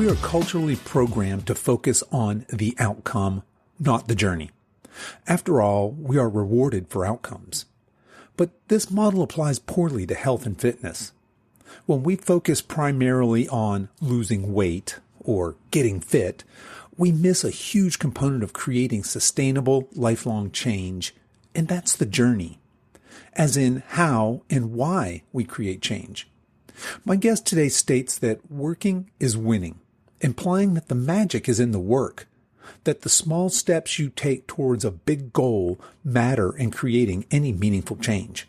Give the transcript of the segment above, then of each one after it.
We are culturally programmed to focus on the outcome, not the journey. After all, we are rewarded for outcomes. But this model applies poorly to health and fitness. When we focus primarily on losing weight or getting fit, we miss a huge component of creating sustainable, lifelong change, and that's the journey, as in how and why we create change. My guest today states that working is winning, implying that the magic is in the work, that the small steps you take towards a big goal matter in creating any meaningful change.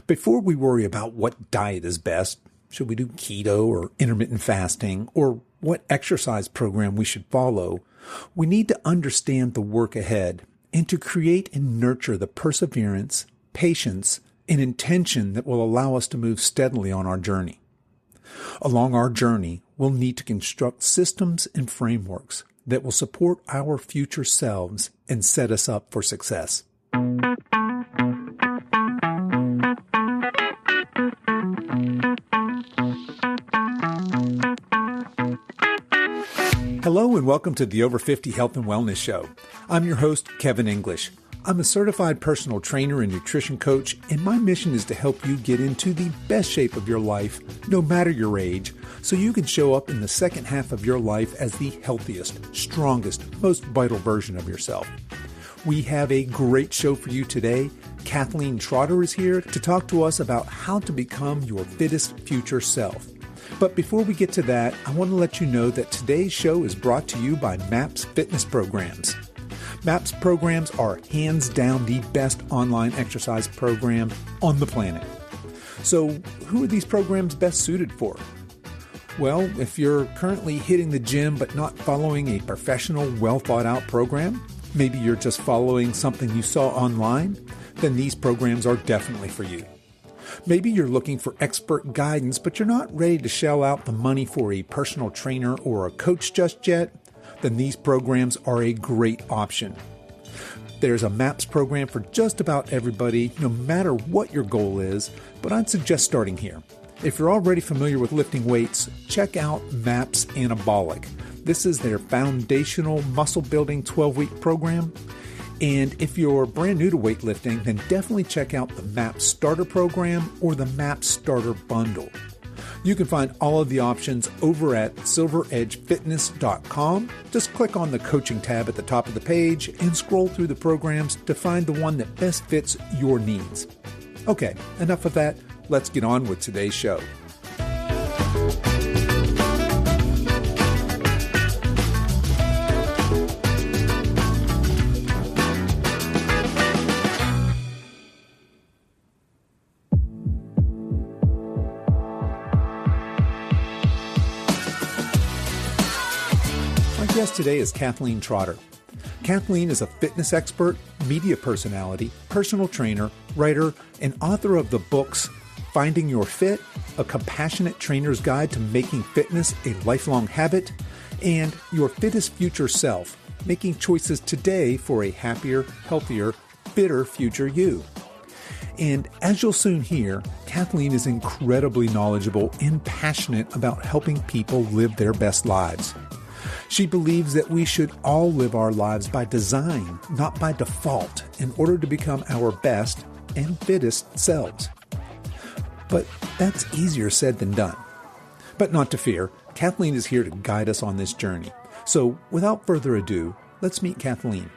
Before we worry about what diet is best, should we do keto or intermittent fasting, or what exercise program we should follow, we need to understand the work ahead and to create and nurture the perseverance, patience, and intention that will allow us to move steadily on our journey. Along our journey, we'll need to construct systems and frameworks that will support our future selves and set us up for success. Hello and welcome to the Over 50 Health and Wellness Show. I'm your host, Kevin English. I'm a certified personal trainer and nutrition coach, and my mission is to help you get into the best shape of your life, no matter your age, so you can show up in the second half of your life as the healthiest, strongest, most vital version of yourself. We have a great show for you today. Kathleen Trotter is here to talk to us about how to become your fittest future self. But before we get to that, I want to let you know that today's show is brought to you by MAPS Fitness Programs. MAPS programs are hands down the best online exercise program on the planet. So who are these programs best suited for? Well, if you're currently hitting the gym but not following a professional, well-thought-out program, maybe you're just following something you saw online, then these programs are definitely for you. Maybe you're looking for expert guidance, but you're not ready to shell out the money for a personal trainer or a coach just yet, then these programs are a great option. There's a MAPS program for just about everybody, no matter what your goal is, but I'd suggest starting here. If you're already familiar with lifting weights, check out MAPS Anabolic. This is their foundational muscle-building 12-week program. And if you're brand new to weightlifting, then definitely check out the MAPS Starter Program or the MAPS Starter Bundle. You can find all of the options over at silveredgefitness.com. Just click on the coaching tab at the top of the page and scroll through the programs to find the one that best fits your needs. Okay, enough of that. Let's get on with today's show. My guest today is Kathleen Trotter. Kathleen is a fitness expert, media personality, personal trainer, writer, and author of the books Finding Your Fit, A Compassionate Trainer's Guide to Making Fitness a Lifelong Habit, and Your Fittest Future Self, Making Choices Today for a Happier, Healthier, Fitter Future You. And as you'll soon hear, Kathleen is incredibly knowledgeable and passionate about helping people live their best lives. She believes that we should all live our lives by design, not by default, in order to become our best and fittest selves. But that's easier said than done. But not to fear, Kathleen is here to guide us on this journey. So without further ado, let's meet Kathleen.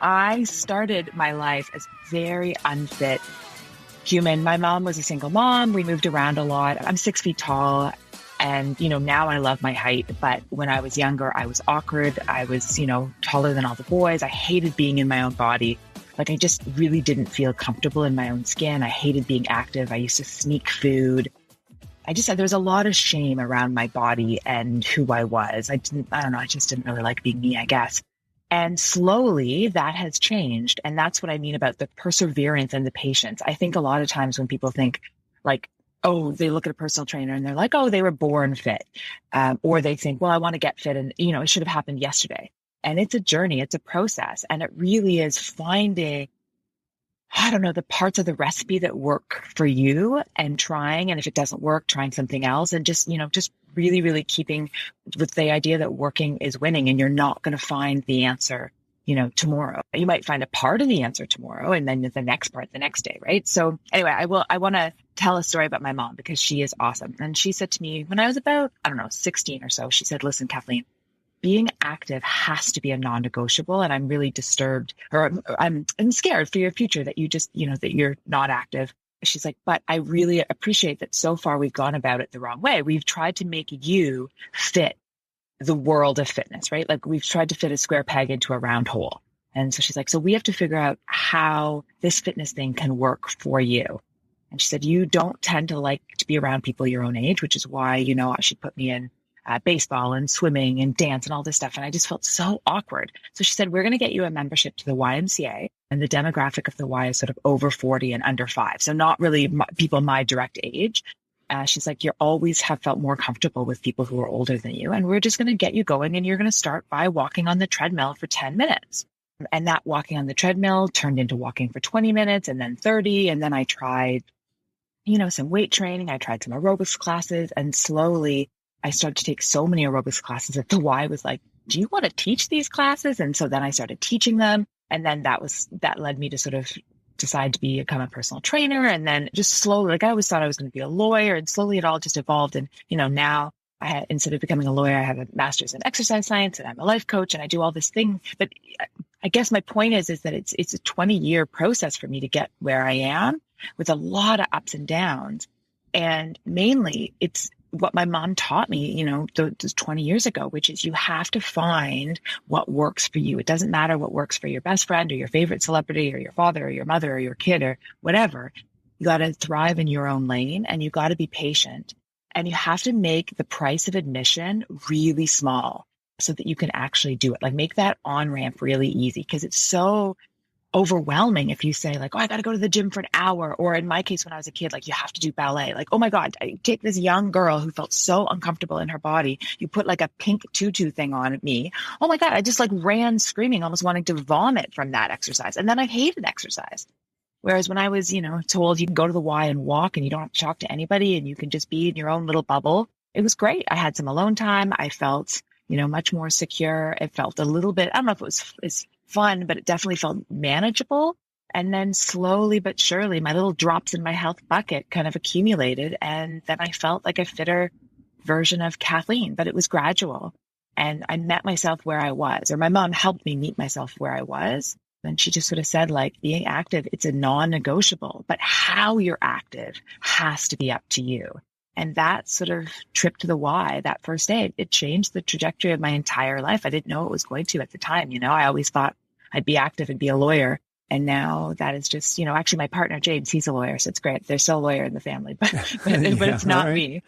I started my life as very unfit human. My mom was a single mom. We moved around a lot. I'm 6 feet tall. And, now I love my height. But when I was younger, I was awkward. I was, taller than all the boys. I hated being in my own body. Like, I just really didn't feel comfortable in my own skin. I hated being active. I used to sneak food. There was a lot of shame around my body and who I was. I just didn't really like being me, I guess. And slowly that has changed. And that's what I mean about the perseverance and the patience. I think a lot of times when people think like, oh, they look at a personal trainer and they're like, oh, they were born fit. Or they think, well, I want to get fit and, it should have happened yesterday. And it's a journey, it's a process. And it really is finding, the parts of the recipe that work for you and trying. And if it doesn't work, trying something else and just really, really keeping with the idea that working is winning, and you're not going to find the answer, tomorrow. You might find a part of the answer tomorrow, and then the next part the next day, right? So anyway, I want to tell a story about my mom because she is awesome. And she said to me when I was about, 16 or so, she said, listen, Kathleen, being active has to be a non-negotiable. And I'm really disturbed, or I'm scared for your future that you just, that you're not active. She's like, but I really appreciate that so far we've gone about it the wrong way. We've tried to make you fit the world of fitness, right? Like we've tried to fit a square peg into a round hole. And so she's like, so we have to figure out how this fitness thing can work for you. And she said, you don't tend to like to be around people your own age, which is why, she put me in baseball and swimming and dance and all this stuff. And I just felt so awkward. So she said, we're going to get you a membership to the YMCA. And the demographic of the Y is sort of over 40 and under 5. So not really people my direct age. She's like, you always have felt more comfortable with people who are older than you. And we're just going to get you going. And you're going to start by walking on the treadmill for 10 minutes. And that walking on the treadmill turned into walking for 20 minutes and then 30. And then I tried, some weight training. I tried some aerobics classes, and slowly I started to take so many aerobics classes that the Y was like, do you want to teach these classes? And so then I started teaching them. And then that led me to sort of decide to become a personal trainer. And then just slowly, like I always thought I was going to be a lawyer, and slowly it all just evolved. And, now instead of becoming a lawyer, I have a master's in exercise science, and I'm a life coach, and I do all this thing. But I guess my point is that it's a 20-year process for me to get where I am, with a lot of ups and downs. And mainly it's what my mom taught me, those 20 years ago, which is you have to find what works for you. It doesn't matter what works for your best friend or your favorite celebrity or your father or your mother or your kid or whatever. You got to thrive in your own lane, and you got to be patient, and you have to make the price of admission really small so that you can actually do it. Like make that on-ramp really easy, because it's so overwhelming if you say like, oh, I got to go to the gym for an hour. Or in my case, when I was a kid, like you have to do ballet. Like, oh my God, I take this young girl who felt so uncomfortable in her body. You put like a pink tutu thing on me. Oh my God, I just like ran screaming, almost wanting to vomit from that exercise. And then I hated exercise. Whereas when I was, told you can go to the Y and walk and you don't have to talk to anybody and you can just be in your own little bubble, it was great. I had some alone time. I felt, much more secure. It felt a little bit, I don't know if it was fun, but it definitely felt manageable. And then slowly but surely, my little drops in my health bucket kind of accumulated. And then I felt like a fitter version of Kathleen, but it was gradual. And I met myself where I was, or my mom helped me meet myself where I was. And she just sort of said, like, being active, it's a non-negotiable, but how you're active has to be up to you. And that sort of trip to the Y, that first day, it changed the trajectory of my entire life. I didn't know it was going to at the time. I always thought I'd be active and be a lawyer. And now that is just, actually my partner, James, he's a lawyer. So it's great. There's still a lawyer in the family, but it's not me.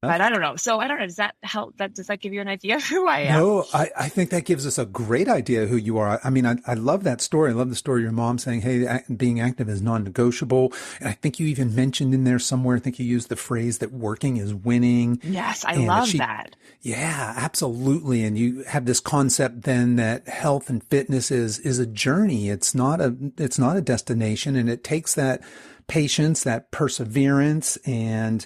But I don't know. So I don't know. Does that help? Does that give you an idea of who I am? No, I think that gives us a great idea of who you are. I mean, I love that story. I love the story of your mom saying, hey, being active is non-negotiable. And I think you even mentioned in there somewhere, I think you used the phrase that working is winning. Yes, I love that. Yeah, absolutely. And you have this concept then that health and fitness is a journey. It's not a destination, and it takes that patience, that perseverance. And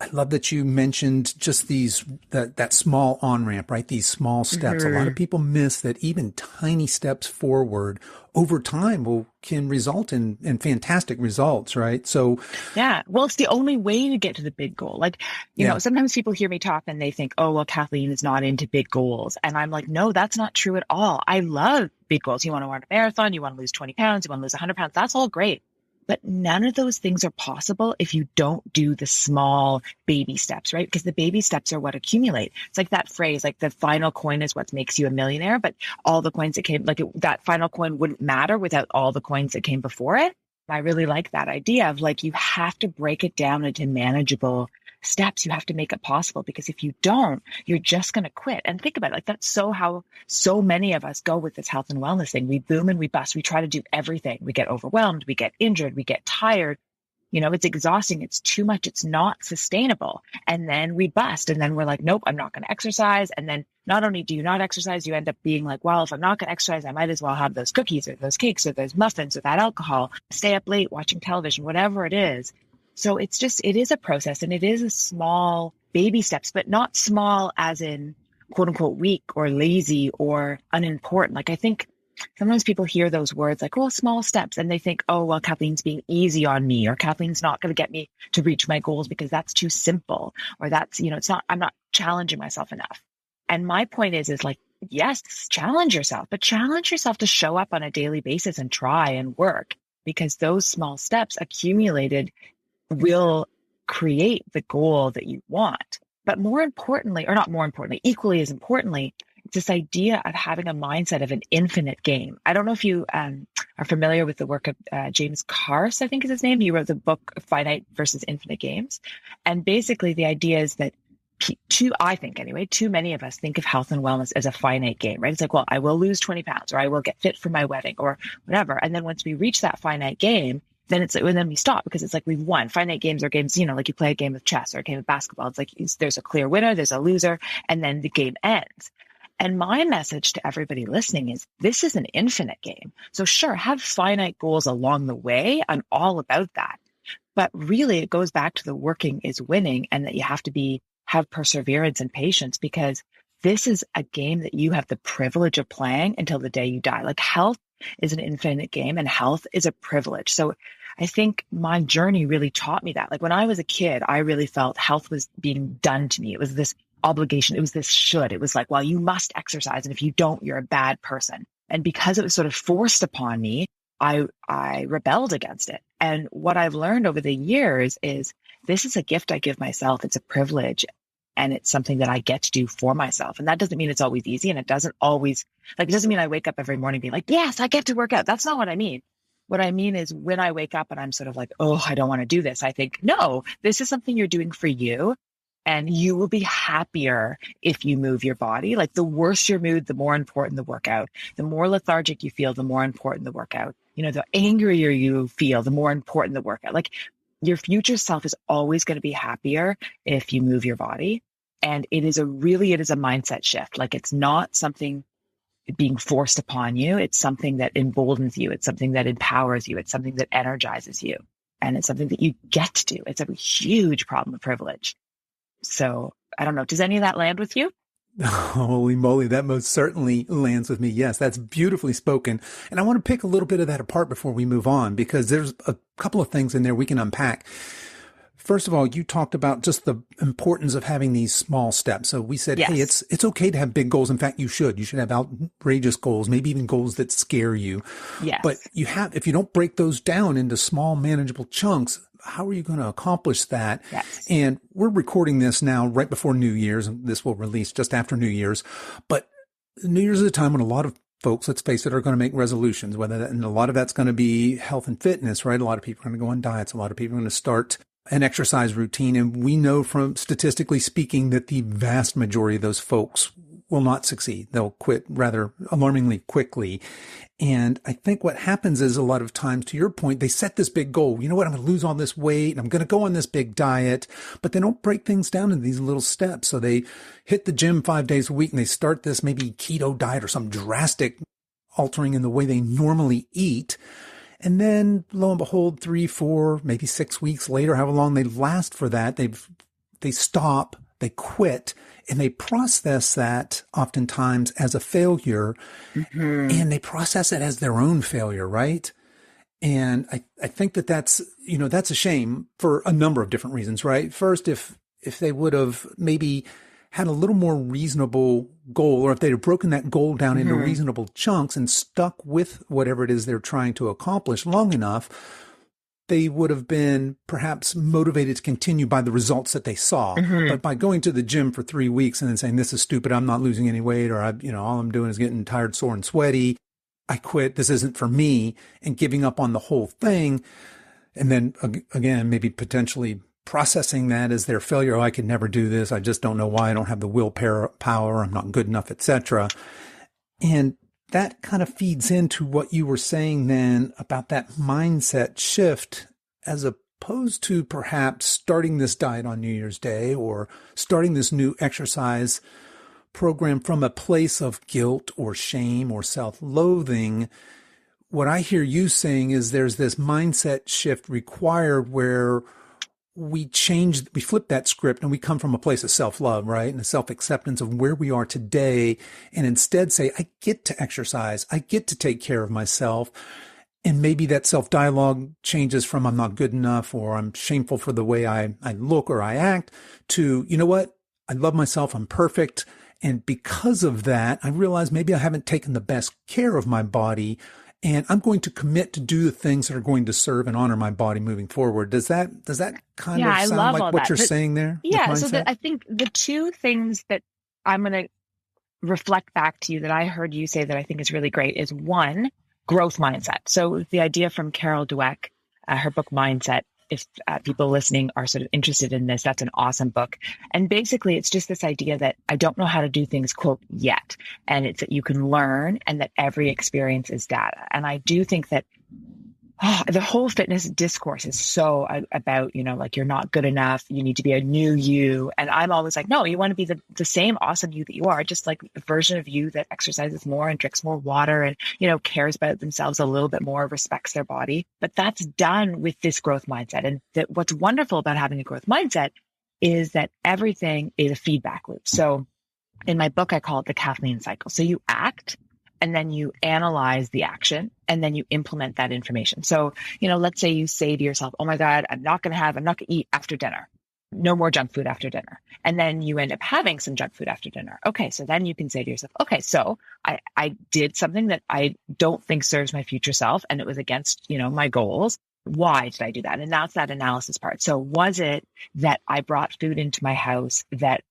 I love that you mentioned just that small on-ramp, right? These small steps. Mm-hmm. A lot of people miss that even tiny steps forward over time can result in fantastic results, right? So yeah, well, it's the only way to get to the big goal. Like, sometimes people hear me talk and they think, oh, well, Kathleen is not into big goals. And I'm like, no, that's not true at all. I love big goals. You want to run a marathon, you want to lose 20 pounds, you want to lose 100 pounds. That's all great. But none of those things are possible if you don't do the small baby steps, right? Because the baby steps are what accumulate. It's like that phrase, like the final coin is what makes you a millionaire, but all the coins that came, that final coin wouldn't matter without all the coins that came before it. I really like that idea of like, you have to break it down into manageable steps. You have to make it possible, because if you don't, you're just going to quit. And think about it, like that's how so many of us go with this health and wellness thing. We boom and we bust. We try to do everything. We get overwhelmed. We get injured. We get tired. It's exhausting. It's too much. It's not sustainable. And then we bust. And then we're like, nope, I'm not going to exercise. And then not only do you not exercise, you end up being like, well, if I'm not going to exercise, I might as well have those cookies or those cakes or those muffins or that alcohol, stay up late watching television, whatever it is. So it is a process, and it is a small baby steps, but not small as in quote unquote weak or lazy or unimportant. Like I think sometimes people hear those words like, oh, small steps. And they think, oh, well, Kathleen's being easy on me, or Kathleen's not going to get me to reach my goals because that's too simple, or that's, I'm not challenging myself enough. And my point is like, yes, challenge yourself, but challenge yourself to show up on a daily basis and try and work, because those small steps accumulated will create the goal that you want. But more importantly, or not more importantly, equally as importantly, it's this idea of having a mindset of an infinite game. I don't know if you are familiar with the work of James Carse, I think is his name. He wrote the book Finite versus Infinite Games. And basically the idea is that I think anyway, too many of us think of health and wellness as a finite game, right? It's like, well, I will lose 20 pounds, or I will get fit for my wedding, or whatever. And then once we reach that finite game, then then we stop, because it's like we've won. Finite games are games, like you play a game of chess or a game of basketball. It's like there's a clear winner, there's a loser, and then the game ends. And my message to everybody listening is this is an infinite game. So sure, have finite goals along the way. I'm all about that. But really it goes back to the working is winning, and that you have to have perseverance and patience, because this is a game that you have the privilege of playing until the day you die. Like health is an infinite game, and health is a privilege. So I think my journey really taught me that. Like when I was a kid, I really felt health was being done to me. It was this obligation. It was this should. It was like, well, you must exercise, and if you don't, you're a bad person. And because it was sort of forced upon me, I rebelled against it. And what I've learned over the years is this is a gift I give myself. It's a privilege. And it's something that I get to do for myself. And that doesn't mean it's always easy. And it doesn't mean I wake up every morning being like, yes, I get to work out. That's not what I mean. What I mean is when I wake up and I'm sort of like, oh, I don't want to do this, I think, no, this is something you're doing for you. And you will be happier if you move your body. Like the worse your mood, the more important the workout. The more lethargic you feel, the more important the workout. The angrier you feel, the more important the workout. Like your future self is always going to be happier if you move your body. And it is a mindset shift. Like it's not something being forced upon you. It's something that emboldens you. It's something that empowers you. It's something that energizes you. And it's something that you get to do. It's a huge problem of privilege. So I don't know. Does any of that land with you? Holy moly, that most certainly lands with me. Yes, that's beautifully spoken. And I want to pick a little bit of that apart before we move on, because there's a couple of things in there we can unpack. First of all, you talked about just the importance of having these small steps. So we said, yes, hey, it's okay to have big goals. In fact, you should have outrageous goals, maybe even goals that scare you. Yes. But if you don't break those down into small, manageable chunks, how are you going to accomplish that? Yes. And we're recording this now right before New Year's, and this will release just after New Year's. But New Year's is a time when a lot of folks, let's face it, are going to make resolutions, and a lot of that's going to be health and fitness, right? A lot of people are going to go on diets. A lot of people are going to start an exercise routine. And we know from statistically speaking that the vast majority of those folks will not succeed. They'll quit rather alarmingly quickly. And I think what happens is a lot of times, to your point, they set this big goal. You know what? I'm going to lose all this weight, and I'm going to go on this big diet, but they don't break things down into these little steps. So they hit the gym 5 days a week, and they start this maybe keto diet or some drastic altering in the way they normally eat. And then lo and behold, 3, 4, maybe 6 weeks later, however long they last for that, they stop, they quit, and they process that oftentimes as a failure. Mm-hmm. And they process it as their own failure, right? And I think that's a shame for a number of different reasons, right? First, if they would have maybe had a little more reasonable goal, or if they'd have broken that goal down into reasonable chunks and stuck with whatever it is they're trying to accomplish long enough, they would have been perhaps motivated to continue by the results that they saw. Mm-hmm. But by going to the gym for 3 weeks and then saying, this is stupid, I'm not losing any weight, or all I'm doing is getting tired, sore, and sweaty, I quit, this isn't for me, and giving up on the whole thing. And then again, maybe potentially processing that as their failure. Oh, I could never do this. I just don't know why. I don't have the willpower, I'm not good enough, etc. And that kind of feeds into what you were saying then about that mindset shift, as opposed to perhaps starting this diet on New Year's Day or starting this new exercise program from a place of guilt or shame or self-loathing. What I hear you saying is there's this mindset shift required where we flip that script and we come from a place of self-love, right? And a self-acceptance of where we are today, and instead say, I get to exercise. I get to take care of myself. And maybe that self-dialogue changes from I'm not good enough or I'm shameful for the way I look or I act to, you know what? I love myself. I'm perfect. And because of that, I realize maybe I haven't taken the best care of my body, and I'm going to commit to do the things that are going to serve and honor my body moving forward. Does that kind of sound like what you're saying there? Yeah. So I think the two things that I'm going to reflect back to you that I heard you say that I think is really great is one, growth mindset. So the idea from Carol Dweck, her book Mindset, if people listening are sort of interested in this, that's an awesome book. And basically, it's just this idea that I don't know how to do things, quote, yet. And it's that you can learn and that every experience is data. And I do think that the whole fitness discourse is so about, like you're not good enough. You need to be a new you. And I'm always like, no, you want to be the same awesome you that you are, just like the version of you that exercises more and drinks more water and, cares about themselves a little bit more, respects their body. But that's done with this growth mindset. And that what's wonderful about having a growth mindset is that everything is a feedback loop. So in my book, I call it the Kathleen cycle. So you act, and then you analyze the action, and then you implement that information. So, let's say you say to yourself, oh my God, I'm not going to eat after dinner. No more junk food after dinner. And then you end up having some junk food after dinner. Okay. So then you can say to yourself, okay, so I did something that I don't think serves my future self, and it was against, my goals. Why did I do that? And that's that analysis part. So was it that I brought food into my house that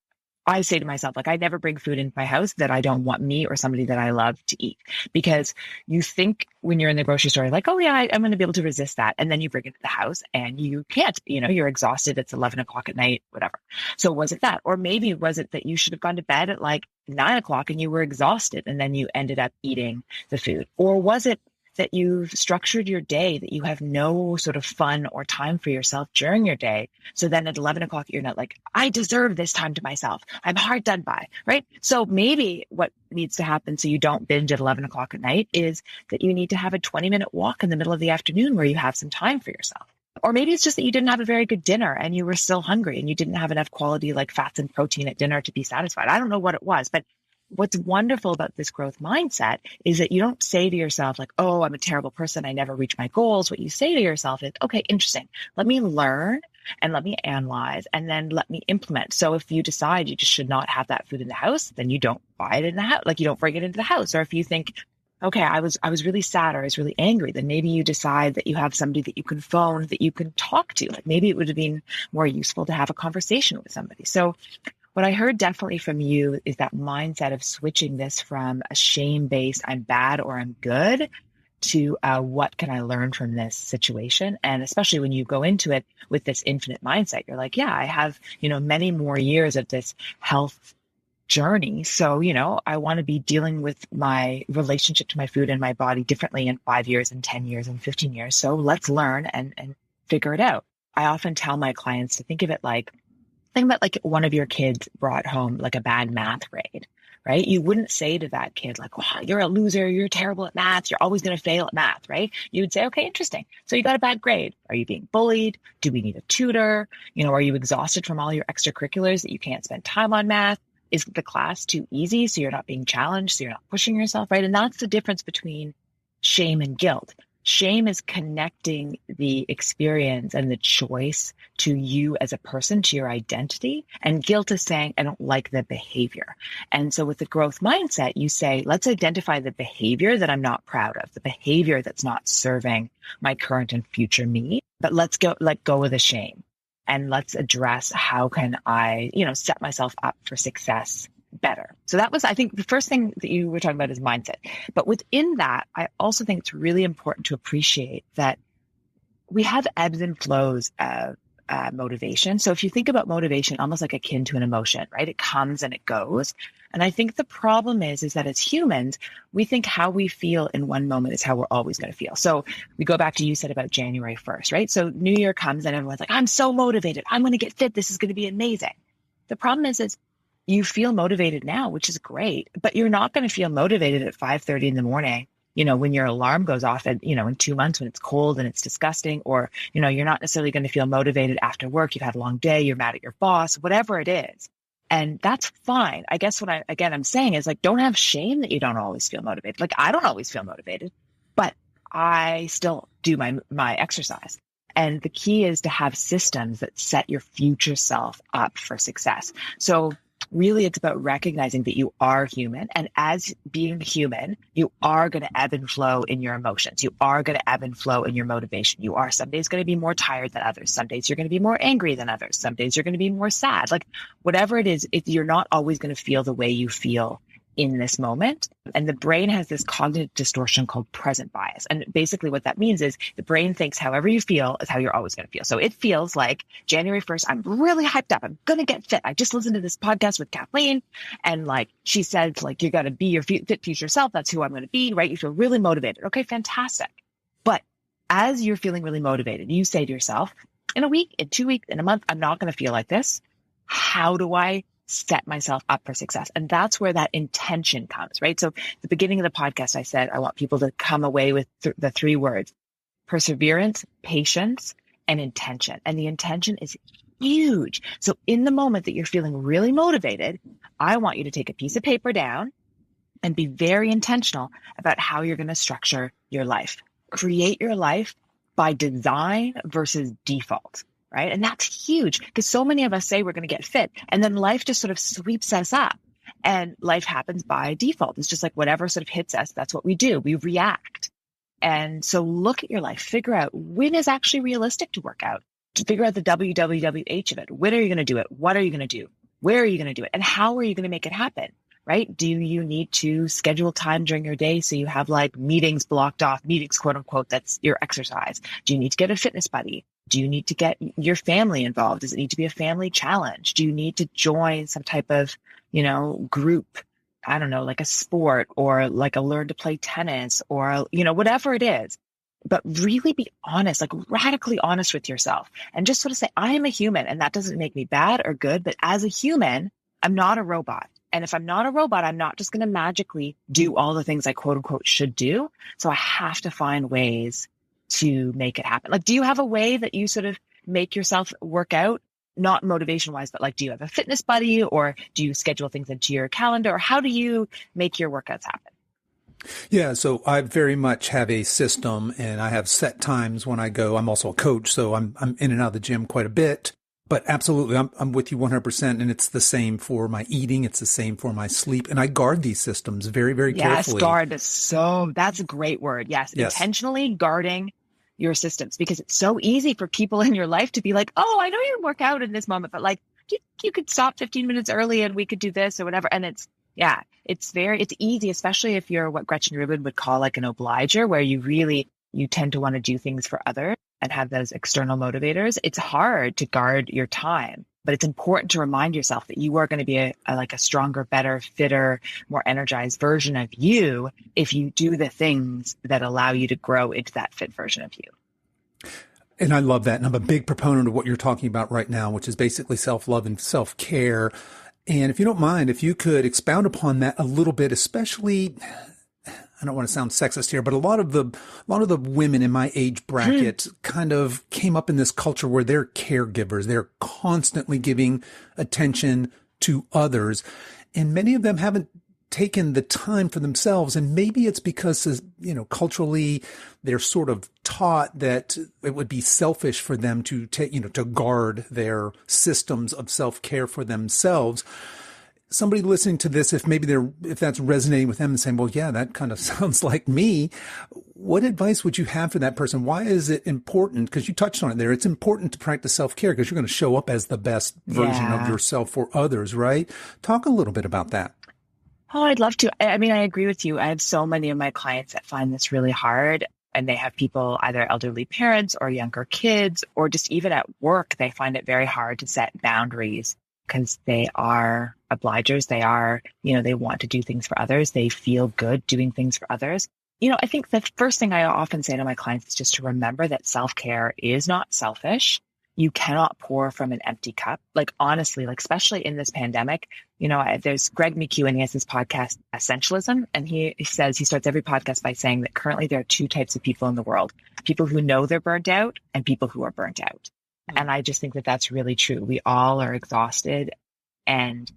I say to myself, like, I never bring food into my house that I don't want me or somebody that I love to eat, because you think when you're in the grocery store, like, oh yeah, I'm going to be able to resist that. And then you bring it to the house and you can't, you're exhausted. It's 11 o'clock at night, whatever. So was it that? Or maybe was it that you should have gone to bed at like 9 o'clock and you were exhausted and then you ended up eating the food? Or was it that you've structured your day that you have no sort of fun or time for yourself during your day? So then at 11 o'clock, you're not like, I deserve this time to myself. I'm hard done by, right? So maybe what needs to happen so you don't binge at 11 o'clock at night is that you need to have a 20-minute walk in the middle of the afternoon where you have some time for yourself. Or maybe it's just that you didn't have a very good dinner and you were still hungry and you didn't have enough quality like fats and protein at dinner to be satisfied. I don't know what it was, but what's wonderful about this growth mindset is that you don't say to yourself like, oh, I'm a terrible person, I never reach my goals. What you say to yourself is, okay, interesting. Let me learn and let me analyze and then let me implement. So if you decide you just should not have that food in the house, then you don't buy it in the house. Like you don't bring it into the house. Or if you think, okay, I was really sad or I was really angry, then maybe you decide that you have somebody that you can phone, that you can talk to. Like maybe it would have been more useful to have a conversation with somebody. So what I heard definitely from you is that mindset of switching this from a shame-based, I'm bad or I'm good, to what can I learn from this situation? And especially when you go into it with this infinite mindset, you're like, yeah, I have, many more years of this health journey. So, I want to be dealing with my relationship to my food and my body differently in 5 years and 10 years and 15 years. So let's learn and figure it out. I often tell my clients to think about like one of your kids brought home like a bad math grade, right? You wouldn't say to that kid like, wow, you're a loser. You're terrible at math. You're always going to fail at math, right? You would say, okay, interesting. So you got a bad grade. Are you being bullied? Do we need a tutor? Are you exhausted from all your extracurriculars that you can't spend time on math? Is the class too easy? So you're not being challenged. So you're not pushing yourself, right? And that's the difference between shame and guilt. Shame is connecting the experience and the choice to you as a person, to your identity. And guilt is saying, I don't like the behavior. And so with the growth mindset, you say, let's identify the behavior that I'm not proud of, the behavior that's not serving my current and future me. But let go of the shame. And let's address how can I, set myself up for success better. So that was, I think, the first thing that you were talking about is mindset. But within that, I also think it's really important to appreciate that we have ebbs and flows of motivation. So if you think about motivation almost like akin to an emotion, right? It comes and it goes. And I think the problem is that as humans, we think how we feel in one moment is how we're always going to feel. So we go back to you said about January 1st, right? So New Year comes and everyone's like, I'm so motivated. I'm going to get fit. This is going to be amazing. The problem is you feel motivated now, which is great, but you're not going to feel motivated at 5:30 in the morning when your alarm goes off and, in 2 months when it's cold and it's disgusting, or, you're not necessarily going to feel motivated after work. You've had a long day. You're mad at your boss, whatever it is. And that's fine. I guess what I'm saying is, like, don't have shame that you don't always feel motivated. Like, I don't always feel motivated, but I still do my exercise. And the key is to have systems that set your future self up for success. So really, it's about recognizing that you are human. And as being human, you are going to ebb and flow in your emotions. You are going to ebb and flow in your motivation. You are some days going to be more tired than others. Some days you're going to be more angry than others. Some days you're going to be more sad. Like, whatever it is, you're not always going to feel the way you feel in this moment. And the brain has this cognitive distortion called present bias. And basically what that means is the brain thinks however you feel is how you're always going to feel. So it feels like January 1st, I'm really hyped up. I'm going to get fit. I just listened to this podcast with Kathleen. And like, she said, like, you got to be your fit future self. That's who I'm going to be, right? You feel really motivated. Okay, fantastic. But as you're feeling really motivated, you say to yourself, in a week, in 2 weeks, in a month, I'm not going to feel like this. How do I set myself up for success? And that's where that intention comes, right? So at the beginning of the podcast, I said, I want people to come away with the 3 words: perseverance, patience, and intention. And the intention is huge. So in the moment that you're feeling really motivated, I want you to take a piece of paper down and be very intentional about how you're going to structure your life. Create your life by design versus default. Right. And that's huge, because so many of us say we're going to get fit, and then life just sort of sweeps us up, and life happens by default. It's just like whatever sort of hits us, that's what we do. We react. And so look at your life, figure out when is actually realistic to work out, to figure out the WWWH of it. When are you going to do it? What are you going to do? Where are you going to do it? And how are you going to make it happen? Right? Do you need to schedule time during your day so you have like meetings blocked off, meetings, quote unquote, that's your exercise? Do you need to get a fitness buddy? Do you need to get your family involved? Does it need to be a family challenge? Do you need to join some type of, group? I don't know, like a sport, or like a learn to play tennis, or, whatever it is. But really be honest, like radically honest with yourself, and just sort of say, I am a human, and that doesn't make me bad or good. But as a human, I'm not a robot. And if I'm not a robot, I'm not just going to magically do all the things I quote unquote should do. So I have to find ways to make it happen. Like, do you have a way that you sort of make yourself work out? Not motivation wise, but like, do you have a fitness buddy, or do you schedule things into your calendar, or how do you make your workouts happen? Yeah, so I very much have a system, and I have set times when I go. I'm also a coach, so I'm in and out of the gym quite a bit. But absolutely, I'm with you 100%. And it's the same for my eating. It's the same for my sleep. And I guard these systems very, very carefully. Yes, guard. That's a great word. Yes. Intentionally guarding your systems, because it's so easy for people in your life to be like, oh, I know you work out in this moment, but like you could stop 15 minutes early and we could do this or whatever. And it's easy, especially if you're what Gretchen Rubin would call like an obliger, where you tend to want to do things for others and have those external motivators. It's hard to guard your time, but it's important to remind yourself that you are going to be a stronger, better, fitter, more energized version of you if you do the things that allow you to grow into that fit version of you. And I love that. And I'm a big proponent of what you're talking about right now, which is basically self-love and self-care. And if you don't mind, if you could expound upon that a little bit, especially, I don't want to sound sexist here, but a lot of the women in my age bracket kind of came up in this culture where they're caregivers. They're constantly giving attention to others. And many of them haven't taken the time for themselves. And maybe it's because, culturally they're sort of taught that it would be selfish for them to to guard their systems of self-care for themselves. Somebody listening to this, if that's resonating with them and saying, well, yeah, that kind of sounds like me. What advice would you have for that person? Why is it important? Because you touched on it there. It's important to practice self-care because you're going to show up as the best version of yourself for others, right? Talk a little bit about that. Oh, I'd love to. I mean, I agree with you. I have so many of my clients that find this really hard, and they have people, either elderly parents or younger kids, or just even at work, they find it very hard to set boundaries because they are obligers. They are, they want to do things for others. They feel good doing things for others. I think the first thing I often say to my clients is just to remember that self-care is not selfish. you cannot pour from an empty cup. Like, honestly, like, especially in this pandemic, there's Greg McEwen, he has this podcast, Essentialism. And he says, he starts every podcast by saying that currently there are two types of people in the world: people who know they're burnt out and people who are burnt out. And I just think that that's really true. We all are exhausted. And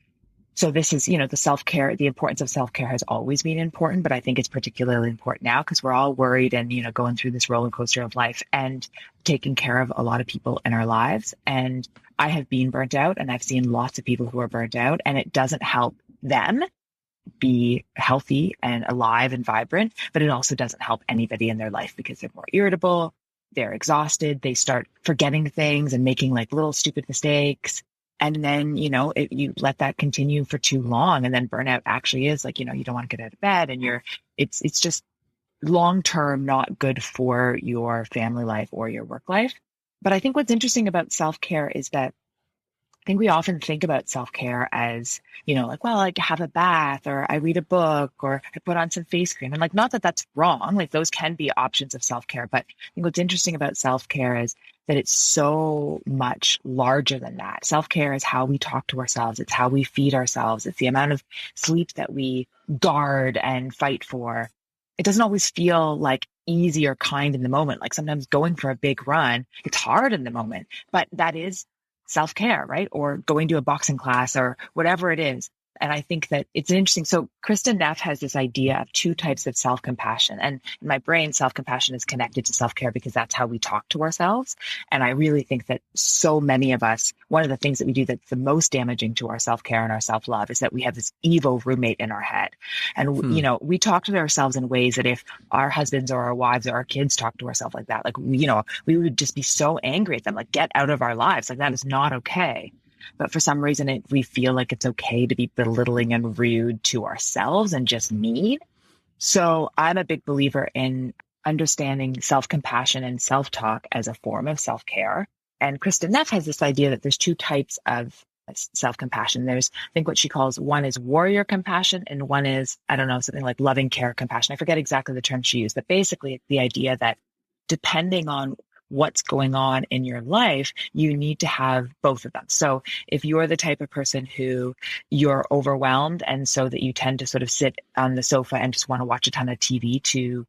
so this is, the self-care, the importance of self-care has always been important, but I think it's particularly important now because we're all worried and, going through this roller coaster of life and taking care of a lot of people in our lives. And I have been burnt out, and I've seen lots of people who are burnt out, and it doesn't help them be healthy and alive and vibrant, but it also doesn't help anybody in their life because they're more irritable, they're exhausted, they start forgetting things and making like little stupid mistakes. And then, you let that continue for too long, and then burnout actually is like, you don't want to get out of bed, and it's just long-term not good for your family life or your work life. But I think what's interesting about self-care is that I think we often think about self-care as, like, well, I have a bath, or I read a book, or I put on some face cream. And like, not that that's wrong. Like, those can be options of self-care. But I think what's interesting about self-care is that it's so much larger than that. Self-care is how we talk to ourselves. It's how we feed ourselves. It's the amount of sleep that we guard and fight for. It doesn't always feel like easy or kind in the moment. Like, sometimes going for a big run, it's hard in the moment, but that is self-care, right? Or going to a boxing class or whatever it is. And I think that it's interesting. So Kristen Neff has this idea of two types of self-compassion. And in my brain, self-compassion is connected to self-care because that's how we talk to ourselves. And I really think that so many of us, one of the things that we do that's the most damaging to our self-care and our self-love is that we have this evil roommate in our head. And, we talk to ourselves in ways that if our husbands or our wives or our kids talk to ourselves like that, like, we would just be so angry at them, like, get out of our lives. Like, that is not okay. But for some reason, we feel like it's okay to be belittling and rude to ourselves and just mean. So I'm a big believer in understanding self-compassion and self-talk as a form of self-care. And Kristen Neff has this idea that there's two types of self-compassion. There's, I think what she calls, one is warrior compassion, and one is, I don't know, something like loving care compassion. I forget exactly the term she used, but basically it's the idea that depending on what's going on in your life, you need to have both of them. So if you're the type of person who you're overwhelmed, and so that you tend to sort of sit on the sofa and just want to watch a ton of TV to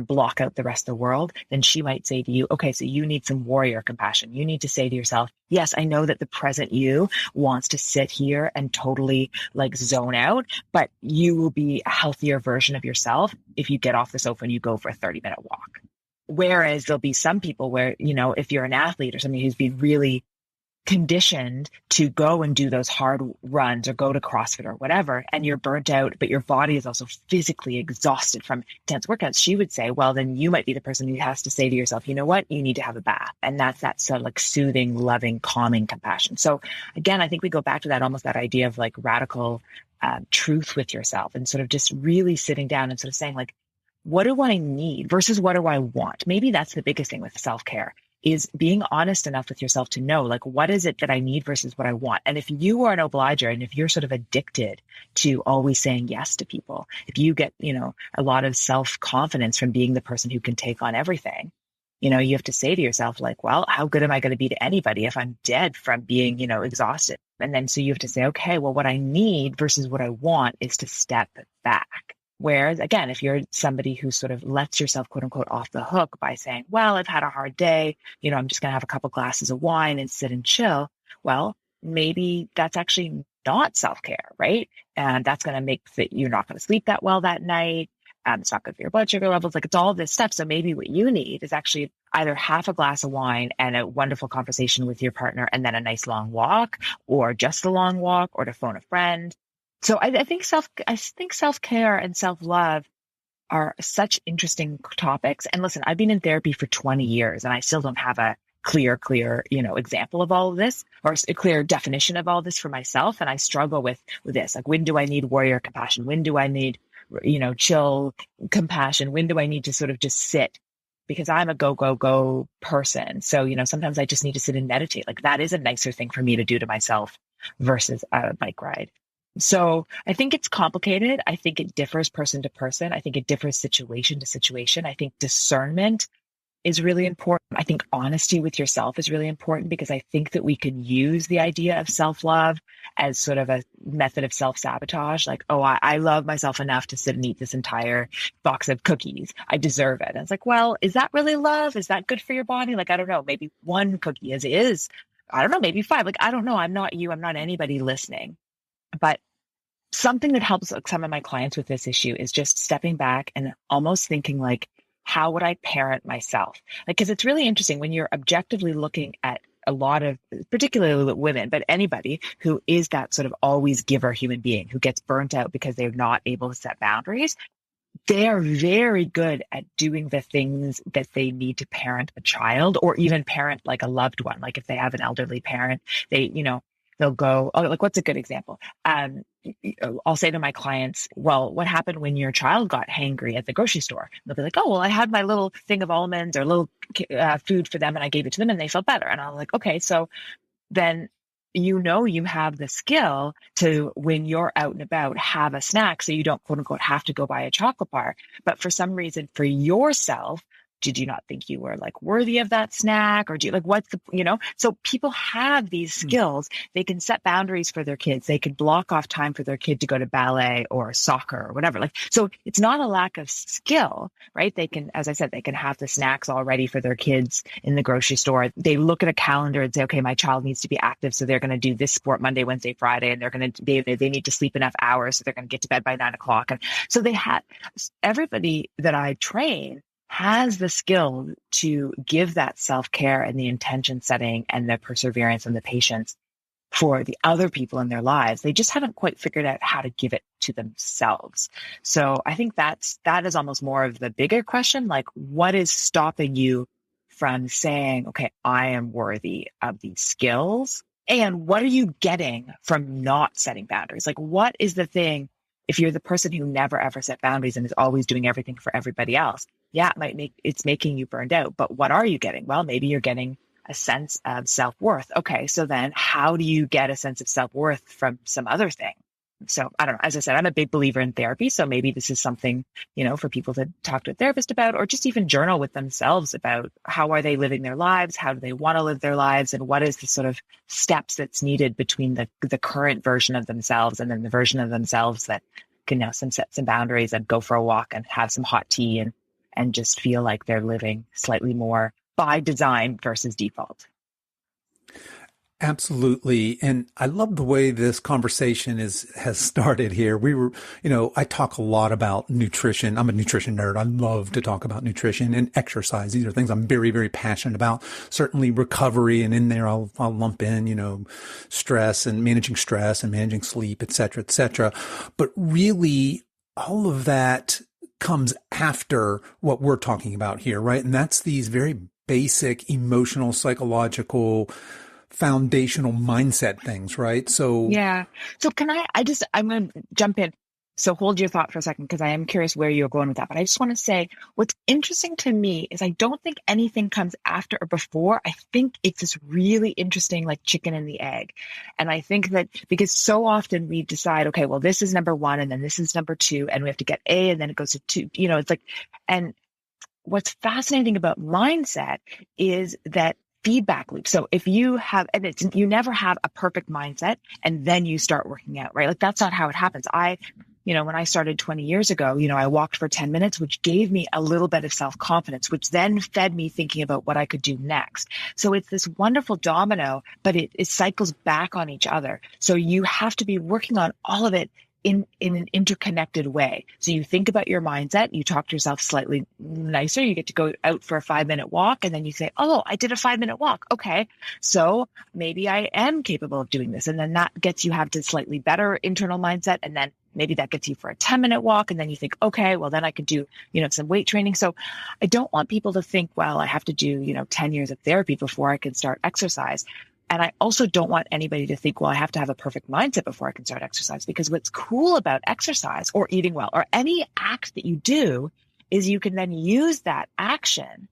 block out the rest of the world, then she might say to you, okay, so you need some warrior compassion. You need to say to yourself, yes, I know that the present you wants to sit here and totally like zone out, but you will be a healthier version of yourself if you get off the sofa and you go for a 30-minute walk. Whereas there'll be some people where, if you're an athlete or somebody who's been really conditioned to go and do those hard runs or go to CrossFit or whatever, and you're burnt out, but your body is also physically exhausted from intense workouts, she would say, well, then you might be the person who has to say to yourself, you know what, you need to have a bath. And that's that sort of like soothing, loving, calming compassion. So again, I think we go back to that, almost that idea of like radical truth with yourself, and sort of just really sitting down and sort of saying, like, what do I need versus what do I want? Maybe that's the biggest thing with self-care, is being honest enough with yourself to know, like, what is it that I need versus what I want? And if you are an obliger, and if you're sort of addicted to always saying yes to people, if you get, a lot of self-confidence from being the person who can take on everything, you have to say to yourself, like, well, how good am I going to be to anybody if I'm dead from being, exhausted? And then so you have to say, okay, well, what I need versus what I want is to step back. Whereas, again, if you're somebody who sort of lets yourself, quote unquote, off the hook by saying, well, I've had a hard day, I'm just going to have a couple glasses of wine and sit and chill. Well, maybe that's actually not self-care, right? And that's going to make that you're not going to sleep that well that night. It's not good for your blood sugar levels. Like, it's all this stuff. So maybe what you need is actually either half a glass of wine and a wonderful conversation with your partner, and then a nice long walk, or just a long walk, or to phone a friend. So I think self-care and self-love are such interesting topics. And listen, I've been in therapy for 20 years, and I still don't have a clear, example of all of this, or a clear definition of all this for myself. And I struggle with this. Like, when do I need warrior compassion? When do I need, chill compassion? When do I need to sort of just sit? Because I'm a go person. So, sometimes I just need to sit and meditate. Like, that is a nicer thing for me to do to myself versus a bike ride. So I think it's complicated. I think it differs person to person. I think it differs situation to situation. I think discernment is really important. I think honesty with yourself is really important, because I think that we can use the idea of self-love as sort of a method of self-sabotage. Like, oh, I love myself enough to sit and eat this entire box of cookies. I deserve it. And it's like, well, is that really love? Is that good for your body? Like, I don't know, maybe one cookie is, I don't know, maybe five. Like, I don't know. I'm not you. I'm not anybody listening. But something that helps some of my clients with this issue is just stepping back and almost thinking like, how would I parent myself? Like, because it's really interesting when you're objectively looking at a lot of, particularly women, but anybody who is that sort of always giver human being who gets burnt out because they're not able to set boundaries. They are very good at doing the things that they need to parent a child, or even parent like a loved one. Like if they have an elderly parent, they'll go, oh, like, what's a good example? I'll say to my clients, well, what happened when your child got hangry at the grocery store? They'll be like, oh, well, I had my little thing of almonds or little food for them and I gave it to them and they felt better. And I'm like, okay, so then you have the skill to, when you're out and about, have a snack so you don't, quote unquote, have to go buy a chocolate bar. But for some reason, for yourself, did you not think you were like worthy of that snack? Or do you like, what's the, so people have these skills. They can set boundaries for their kids. They can block off time for their kid to go to ballet or soccer or whatever. Like, so it's not a lack of skill, right? They can, as I said, they can have the snacks all ready for their kids in the grocery store. They look at a calendar and say, okay, my child needs to be active. So they're going to do this sport Monday, Wednesday, Friday, and they need to sleep enough hours. So they're going to get to bed by 9:00. And so everybody that I train has the skill to give that self-care and the intention setting and the perseverance and the patience for the other people in their lives. They just haven't quite figured out how to give it to themselves. So I think that is almost more of the bigger question, like, what is stopping you from saying, okay, I am worthy of these skills? And what are you getting from not setting boundaries? Like, what is the thing, if you're the person who never ever set boundaries and is always doing everything for everybody else? Yeah, it's making you burned out, but what are you getting? Well, maybe you're getting a sense of self-worth. Okay, so then how do you get a sense of self-worth from some other thing? So I don't know. As I said, I'm a big believer in therapy. So maybe this is something, for people to talk to a therapist about, or just even journal with themselves about how are they living their lives? How do they want to live their lives? And what is the sort of steps that's needed between the current version of themselves and then the version of themselves that can now set some boundaries and go for a walk and have some hot tea and just feel like they're living slightly more by design versus default. Absolutely. And I love the way this conversation has started here. We were, I talk a lot about nutrition. I'm a nutrition nerd. I love to talk about nutrition and exercise. These are things I'm very, very passionate about. Certainly recovery. And in there, I'll lump in, stress and managing sleep, et cetera. But really all of that comes after what we're talking about here, right? And that's these very basic emotional, psychological, foundational mindset things, right? So yeah. So I'm going to jump in. So hold your thought for a second, because I am curious where you're going with that. But I just want to say what's interesting to me is I don't think anything comes after or before. I think it's this really interesting, like chicken and the egg. And I think that because so often we decide, okay, well, this is number one and then this is number two, and we have to get A and then it goes to two, it's like, and what's fascinating about mindset is that feedback loop. So if you have, you never have a perfect mindset and then you start working out, right? Like that's not how it happens. When I started 20 years ago, I walked for 10 minutes, which gave me a little bit of self-confidence, which then fed me thinking about what I could do next. So it's this wonderful domino, but it cycles back on each other. So you have to be working on all of it in an interconnected way. So you think about your mindset, you talk to yourself slightly nicer, you get to go out for a 5-minute walk, and then you say, oh, I did a 5-minute walk. Okay. So maybe I am capable of doing this. And then that gets you have to slightly better internal mindset. And then maybe that gets you for a 10-minute walk. And then you think, okay, well then I could do, some weight training. So I don't want people to think, well, I have to do, 10 years of therapy before I can start exercise. And I also don't want anybody to think, well, I have to have a perfect mindset before I can start exercise, because what's cool about exercise or eating well or any act that you do is you can then use that action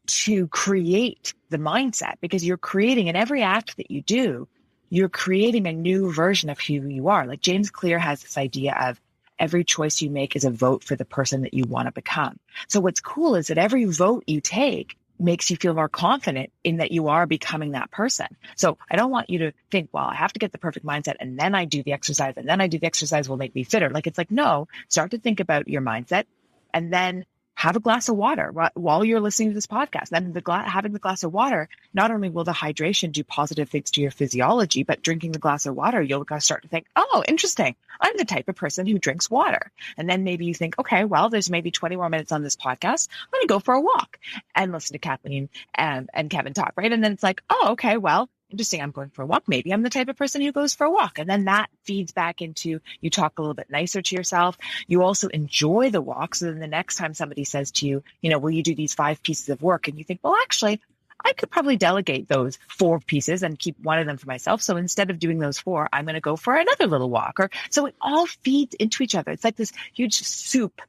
to create the mindset, because you're creating in every act that you do, you're creating a new version of who you are. Like James Clear has this idea of every choice you make is a vote for the person that you want to become. So what's cool is that every vote you take makes you feel more confident in that you are becoming that person. So I don't want you to think, well, I have to get the perfect mindset and then I do the exercise and then I do the exercise will make me fitter. Like, it's like, no, start to think about your mindset and then have a glass of water while you're listening to this podcast. Then having the glass of water, not only will the hydration do positive things to your physiology, but drinking the glass of water, you'll start to think, oh, interesting. I'm the type of person who drinks water. And then maybe you think, okay, well, there's maybe 20 more minutes on this podcast. I'm going to go for a walk and listen to Kathleen and Kevin talk, right? And then it's like, oh, okay, well, interesting. I'm going for a walk. Maybe I'm the type of person who goes for a walk. And then that feeds back into, you talk a little bit nicer to yourself. You also enjoy the walk. So then the next time somebody says to you, will you do these 5 pieces of work? And you think, well, actually, I could probably delegate those 4 pieces and keep one of them for myself. So instead of doing those 4, I'm going to go for another little walk. So it all feeds into each other. It's like this huge soup,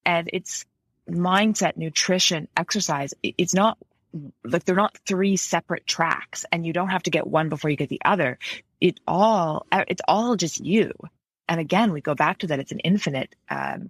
and it's mindset, nutrition, exercise. It's not like they're not 3 separate tracks, and you don't have to get one before you get the other. It's all just you. And again, we go back to that. It's an infinite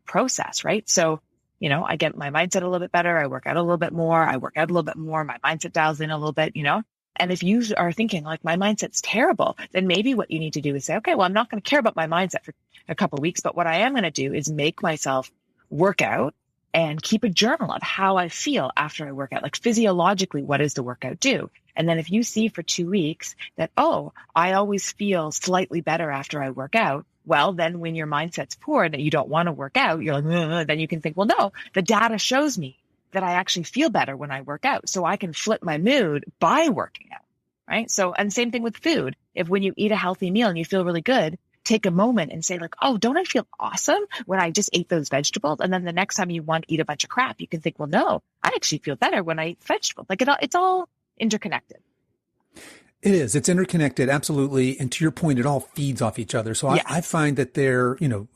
process, right? So, I get my mindset a little bit better. I work out a little bit more. I work out a little bit more. My mindset dials in a little bit, And if you are thinking like my mindset's terrible, then maybe what you need to do is say, okay, well, I'm not going to care about my mindset for a couple of weeks, but what I am going to do is make myself work out and keep a journal of how I feel after I work out. Like, physiologically, what does the workout do? And then if you see for 2 weeks that, oh, I always feel slightly better after I work out, well, then when your mindset's poor and you don't want to work out, you're like, ugh, then you can think, well, no, the data shows me that I actually feel better when I work out. So I can flip my mood by working out, right? So, and same thing with food. If when you eat a healthy meal and you feel really good, take a moment and say like, oh, don't I feel awesome when I just ate those vegetables? And then the next time you want to eat a bunch of crap, you can think, well, no, I actually feel better when I eat vegetables. Like, it's all interconnected. It is. It's interconnected. Absolutely. And to your point, it all feeds off each other. So I find that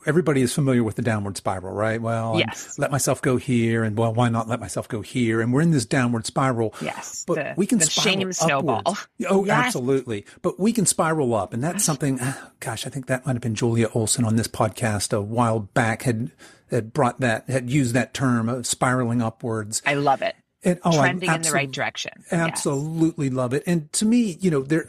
everybody is familiar with the downward spiral, right? Well, yes. Let myself go here, and well, why not let myself go here? And we're in this downward spiral. Yes. But we can spiral shame snowball. upwards. Oh, yes. Absolutely. But we can spiral up. And that's something, I think that might have been Julia Olson on this podcast a while back had used that term of spiraling upwards. I love it. Trending in the right direction. Absolutely love it. And to me,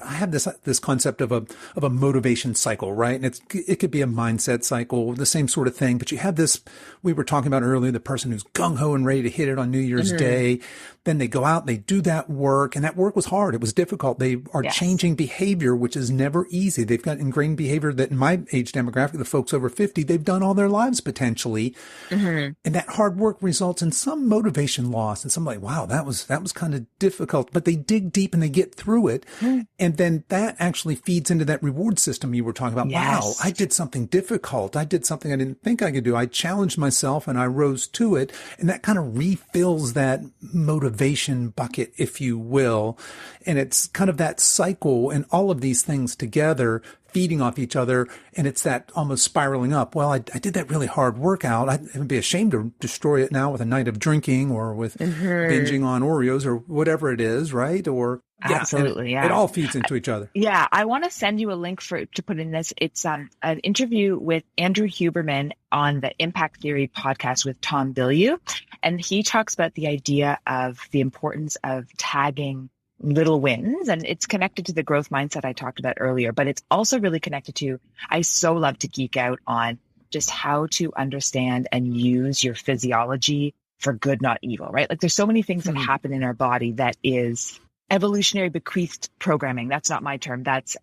I have this concept of a motivation cycle, right? And it could be a mindset cycle, the same sort of thing. But you have this, we were talking about earlier, the person who's gung ho and ready to hit it on New Year's Day. Then they go out, they do that work, and that work was hard. It was difficult. They are changing behavior, which is never easy. They've got ingrained behavior that in my age demographic, the folks over 50, they've done all their lives potentially. And that hard work results in some motivation loss, and some like, wow, that was kind of difficult, but they dig deep and they get through it. And then that actually feeds into that reward system you were talking about. Yes. Wow, I did something difficult. I did something I didn't think I could do. I challenged myself and I rose to it. And that kind of refills that motivation bucket, if you will. And it's kind of that cycle and all of these things together feeding off each other. And it's that almost spiraling up. Well, I did that really hard workout. I'd be ashamed to destroy it now with a night of drinking or with binging on Oreos or whatever it is, right? Or absolutely, it all feeds into each other. Yeah, I want to send you a link to put in this. It's an interview with Andrew Huberman on the Impact Theory podcast with Tom Bilyeu, and he talks about the idea of the importance of tagging little wins, and it's connected to the growth mindset I talked about earlier, but it's also really connected to, I so love to geek out on just how to understand and use your physiology for good, not evil, right? Like, there's so many things that happen in our body that is evolutionary bequeathed programming. That's not my term. That's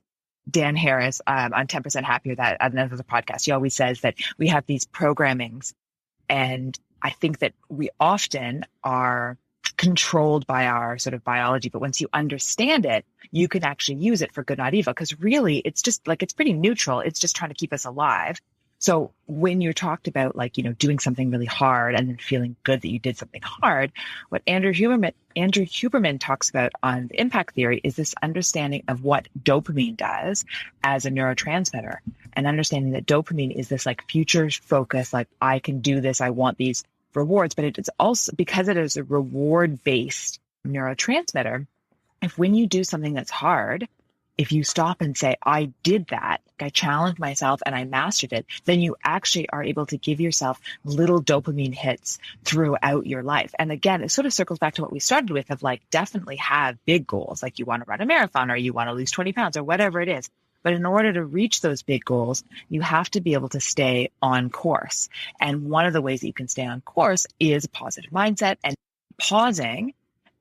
Dan Harris on 10% Happier, that another podcast. He always says that we have these programmings, and I think that we often are controlled by our sort of biology, but once you understand it, you can actually use it for good, not evil. Because really, it's just like, it's pretty neutral. It's just trying to keep us alive. So when you're talked about doing something really hard and then feeling good that you did something hard, what Andrew Huberman talks about on the impact theory is this understanding of what dopamine does as a neurotransmitter, and understanding that dopamine is this like future focus, like I can do this, I want these rewards, but it's also because it is a reward-based neurotransmitter. If when you do something that's hard if you stop and say, I did that, I challenged myself and I mastered it, then you actually are able to give yourself little dopamine hits throughout your life. And again, it sort of circles back to what we started with of like, definitely have big goals, like you want to run a marathon or you want to lose 20 pounds or whatever it is. But in order to reach those big goals, you have to be able to stay on course. And one of the ways that you can stay on course is a positive mindset and pausing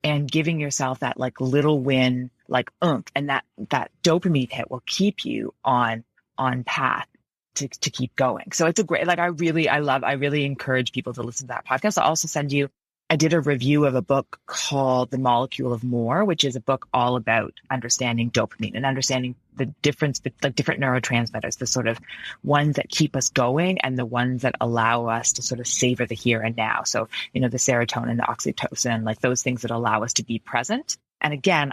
and giving yourself that like little win, like oomph, and that dopamine hit will keep you on path to keep going. So it's a great, like I really encourage people to listen to that podcast. I'll also send you, I did a review of a book called The Molecule of More, which is a book all about understanding dopamine and understanding the difference, like different neurotransmitters, the sort of ones that keep us going and the ones that allow us to sort of savor the here and now. So, the serotonin, the oxytocin, like those things that allow us to be present. And again,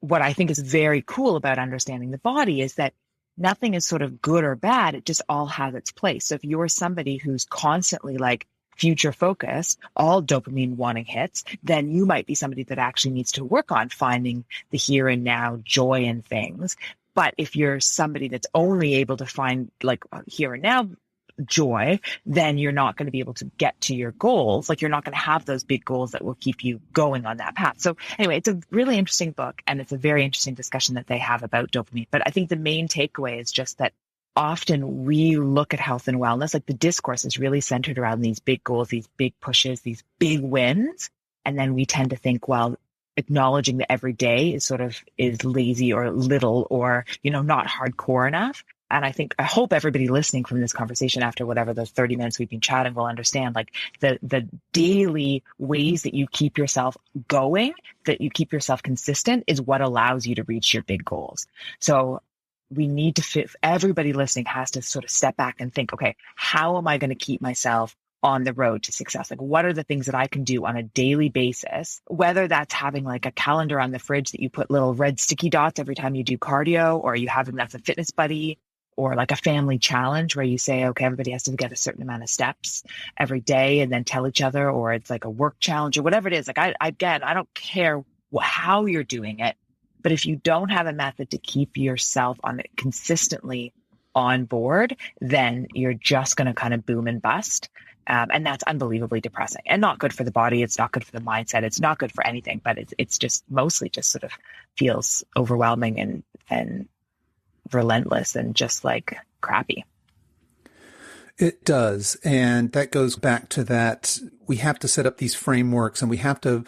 what I think is very cool about understanding the body is that nothing is sort of good or bad. It just all has its place. So if you're somebody who's constantly like future focused, all dopamine wanting hits, then you might be somebody that actually needs to work on finding the here and now joy in things. But if you're somebody that's only able to find like here and now joy, then you're not going to be able to get to your goals. Like you're not going to have those big goals that will keep you going on that path. So anyway, it's a really interesting book and it's a very interesting discussion that they have about dopamine. But I think the main takeaway is just that often we look at health and wellness, like the discourse is really centered around these big goals, these big pushes, these big wins. And then we tend to think, well, acknowledging that every day is lazy or little or, not hardcore enough. And I hope everybody listening from this conversation after whatever the 30 minutes we've been chatting will understand like the daily ways that you keep yourself going, that you keep yourself consistent is what allows you to reach your big goals. So we need to everybody listening has to sort of step back and think, okay, how am I going to keep myself on the road to success? Like, what are the things that I can do on a daily basis? Whether that's having like a calendar on the fridge that you put little red sticky dots every time you do cardio, or you have them that's a fitness buddy, or like a family challenge where you say, okay, everybody has to get a certain amount of steps every day and then tell each other, or it's like a work challenge or whatever it is. Like I don't care how you're doing it. But if you don't have a method to keep yourself consistently on board, then you're just going to kind of boom and bust. And that's unbelievably depressing and not good for the body. It's not good for the mindset. It's not good for anything, but it's just mostly just sort of feels overwhelming and relentless and just like crappy. It does. And that goes back to that. We have to set up these frameworks and we have to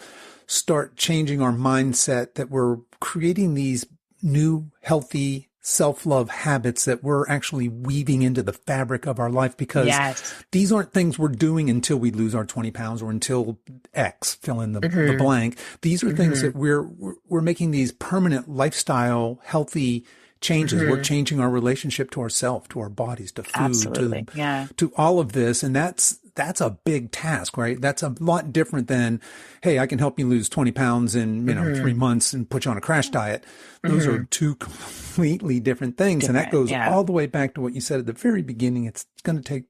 start changing our mindset that we're creating these new healthy self-love habits that we're actually weaving into the fabric of our life, because these aren't things we're doing until we lose our 20 pounds or until X, fill in the blank. These are things that we're making these permanent lifestyle healthy changes. We're changing our relationship to ourselves, to our bodies, to food, to all of this. And that's a big task, right? That's a lot different than, hey, I can help you lose 20 pounds in, 3 months and put you on a crash diet. Those are two completely different things. And that goes all the way back to what you said at the very beginning. It's going to take,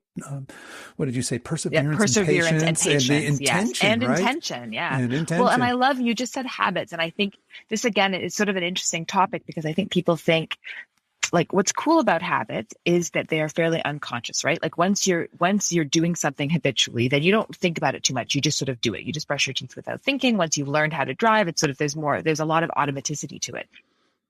what did you say? Perseverance and patience. And the intention, And right? intention, yeah. And intention. Well, and I love, you just said habits. And I think this, again, is sort of an interesting topic because I think people think, like, what's cool about habits is that they are fairly unconscious, right? Like once you're doing something habitually, then you don't think about it too much. You just sort of do it. You just brush your teeth without thinking. Once you've learned how to drive, it's sort of, there's a lot of automaticity to it.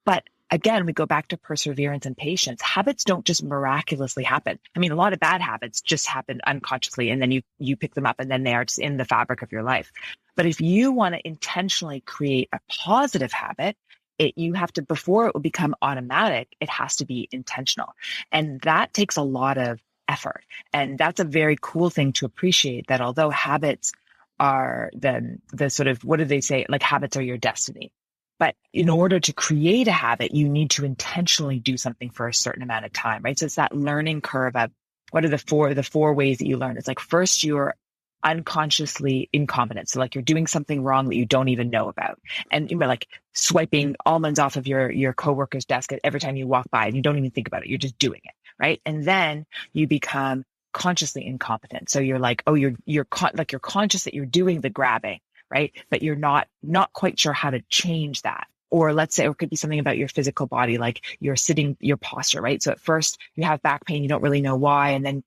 But again, we go back to perseverance and patience. Habits don't just miraculously happen. I mean, a lot of bad habits just happen unconsciously, and then you pick them up and then they are just in the fabric of your life. But if you want to intentionally create a positive habit, you have to, before it will become automatic, it has to be intentional. And that takes a lot of effort. And that's a very cool thing to appreciate, that although habits are the sort of, what do they say? Like habits are your destiny. But in order to create a habit, you need to intentionally do something for a certain amount of time, right? So it's that learning curve of what are the four ways that you learn. It's like, first, you're unconsciously incompetent. So like you're doing something wrong that you don't even know about. And you're like swiping almonds off of your coworker's desk every time you walk by and you don't even think about it. You're just doing it. Right. And then you become consciously incompetent. So you're like, oh, you're conscious that you're doing the grabbing. Right. But you're not quite sure how to change that. Or let's say, or it could be something about your physical body, like you're sitting, your posture, right? So at first you have back pain, you don't really know why. And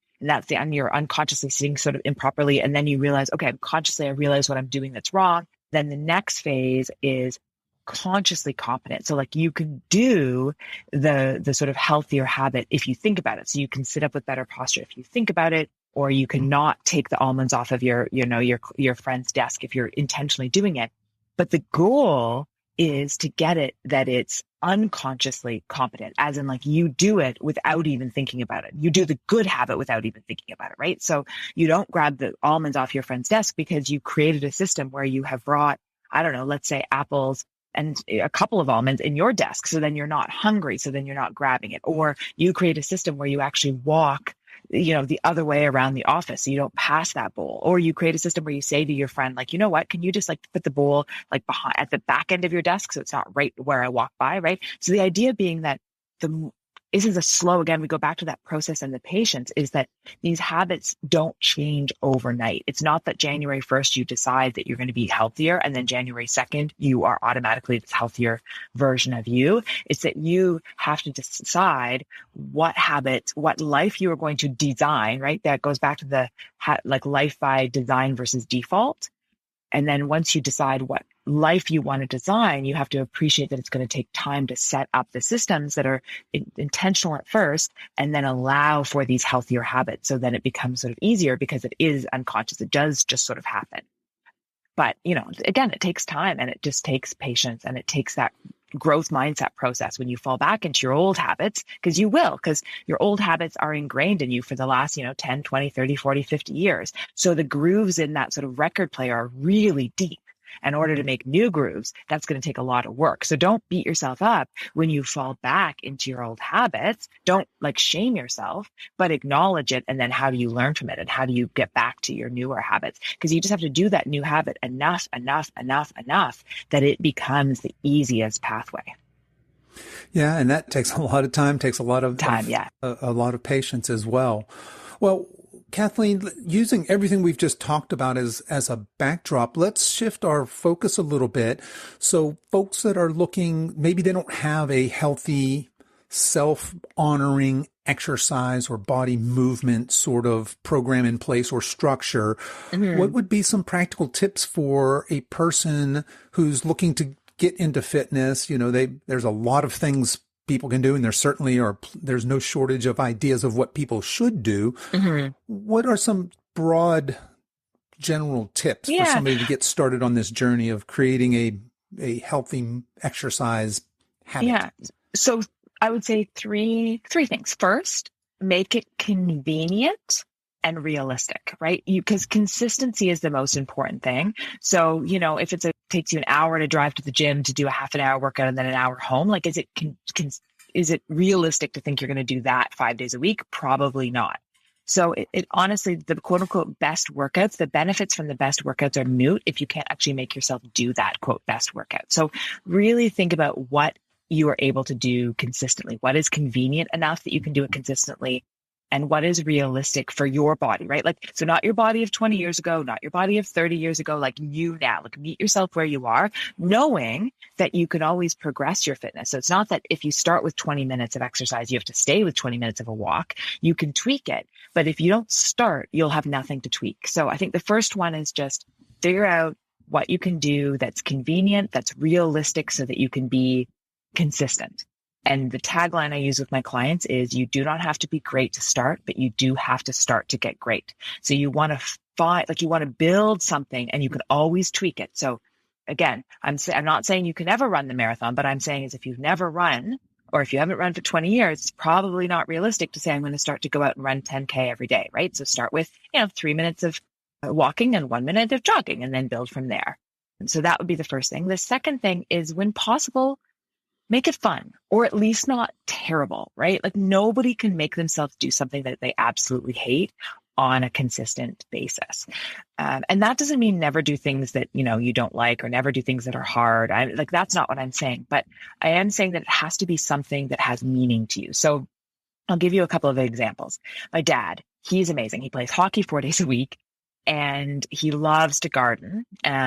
you're unconsciously sitting sort of improperly. And then you realize, okay, consciously I realize what I'm doing that's wrong. Then the next phase is consciously competent. So like you can do the sort of healthier habit if you think about it. So you can sit up with better posture if you think about it, or you can not take the almonds off of your friend's desk if you're intentionally doing it. But the goal is to get it that it's unconsciously competent, as in like you do it without even thinking about it. You do the good habit without even thinking about it, right? So you don't grab the almonds off your friend's desk because you created a system where you have brought, I don't know, let's say apples and a couple of almonds in your desk. So then you're not hungry. So then you're not grabbing it. Or you create a system where you actually walk the other way around the office, so you don't pass that bowl. Or you create a system where you say to your friend, like, you know what, can you just like put the bowl like behind at the back end of your desk so it's not right where I walk by, right? So the idea being that this is a slow, again, we go back to that process and the patience, is that these habits don't change overnight. It's not that January 1st you decide that you're going to be healthier and then January 2nd you are automatically this healthier version of you. It's that you have to decide what habits, what life you are going to design, right? That goes back to the like life by design versus default. And then once you decide what life you want to design, you have to appreciate that it's going to take time to set up the systems that are intentional at first, and then allow for these healthier habits. So then it becomes sort of easier because it is unconscious. It does just sort of happen. But, again, it takes time, and it just takes patience, and it takes that growth mindset process when you fall back into your old habits, because your old habits are ingrained in you for the last, 10, 20, 30, 40, 50 years. So the grooves in that sort of record player are really deep. In order to make new grooves, that's going to take a lot of work. So don't beat yourself up when you fall back into your old habits. Don't shame yourself, but acknowledge it. And then how do you learn from it? And how do you get back to your newer habits? Because you just have to do that new habit enough that it becomes the easiest pathway. Yeah. And that takes a lot of time, takes a lot of a lot of patience as well. Well, Kathleen, using everything we've just talked about as a backdrop, let's shift our focus a little bit. So folks that are looking, maybe they don't have a healthy, self-honoring exercise or body movement sort of program in place or structure. Mm-hmm. What would be some practical tips for a person who's looking to get into fitness? There's a lot of things people can do, and there's no shortage of ideas of what people should do. Mm-hmm. What are some broad general tips for somebody to get started on this journey of creating a healthy exercise habit? Yeah. So I would say three things. First, make it convenient and realistic, right? Because consistency is the most important thing. So, if takes you an hour to drive to the gym to do a half an hour workout and then an hour home, is it realistic to think you're going to do that 5 days a week? Probably not. So it honestly, the quote unquote best workouts, the benefits from the best workouts are moot if you can't actually make yourself do that quote best workout. So really think about what you are able to do consistently. What is convenient enough that you can do it consistently? And what is realistic for your body, right? So not your body of 20 years ago, not your body of 30 years ago, you now, meet yourself where you are, knowing that you can always progress your fitness. So it's not that if you start with 20 minutes of exercise, you have to stay with 20 minutes of a walk. You can tweak it. But if you don't start, you'll have nothing to tweak. So I think the first one is just figure out what you can do that's convenient, that's realistic, so that you can be consistent. And the tagline I use with my clients is, you do not have to be great to start, but you do have to start to get great. So you want to you want to build something, and you can always tweak it. So again, I'm not saying you can never run the marathon, but I'm saying is if you've never run, or if you haven't run for 20 years, it's probably not realistic to say, I'm going to start to go out and run 10K every day, right? So start with, 3 minutes of walking and 1 minute of jogging, and then build from there. And so that would be the first thing. The second thing is, when possible, make it fun, or at least not terrible, right? Nobody can make themselves do something that they absolutely hate on a consistent basis. And that doesn't mean never do things that, you don't like, or never do things that are hard. That's not what I'm saying, but I am saying that it has to be something that has meaning to you. So I'll give you a couple of examples. My dad, he's amazing. He plays hockey 4 days a week. and he loves to garden.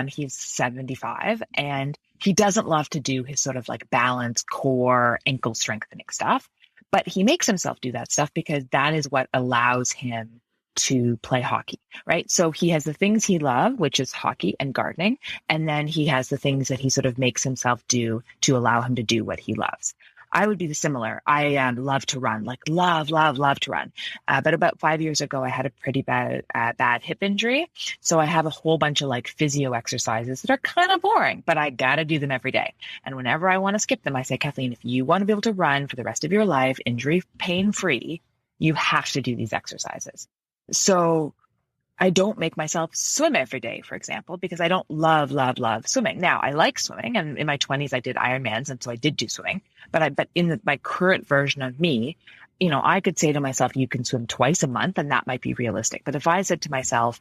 He's 75 and he doesn't love to do his sort of like balance, core, ankle strengthening stuff, but he makes himself do that stuff because that is what allows him to play hockey, right? So he has the things he loves, which is hockey and gardening. And then he has the things that he sort of makes himself do to allow him to do what he loves. I would be the similar. I love to run, like love to run. But about 5 years ago, I had a pretty bad hip injury. So I have a whole bunch of like physio exercises that are kind of boring, but I got to do them every day. And whenever I want to skip them, I say, Kathleen, if you want to be able to run for the rest of your life, injury, pain free, you have to do these exercises. So I don't make myself swim every day, for example, because I don't love swimming. Now, I like swimming, and in my 20s, I did Ironmans, and so I did do swimming. But in my current version of me, I could say to myself, you can swim twice a month, and that might be realistic. But if I said to myself,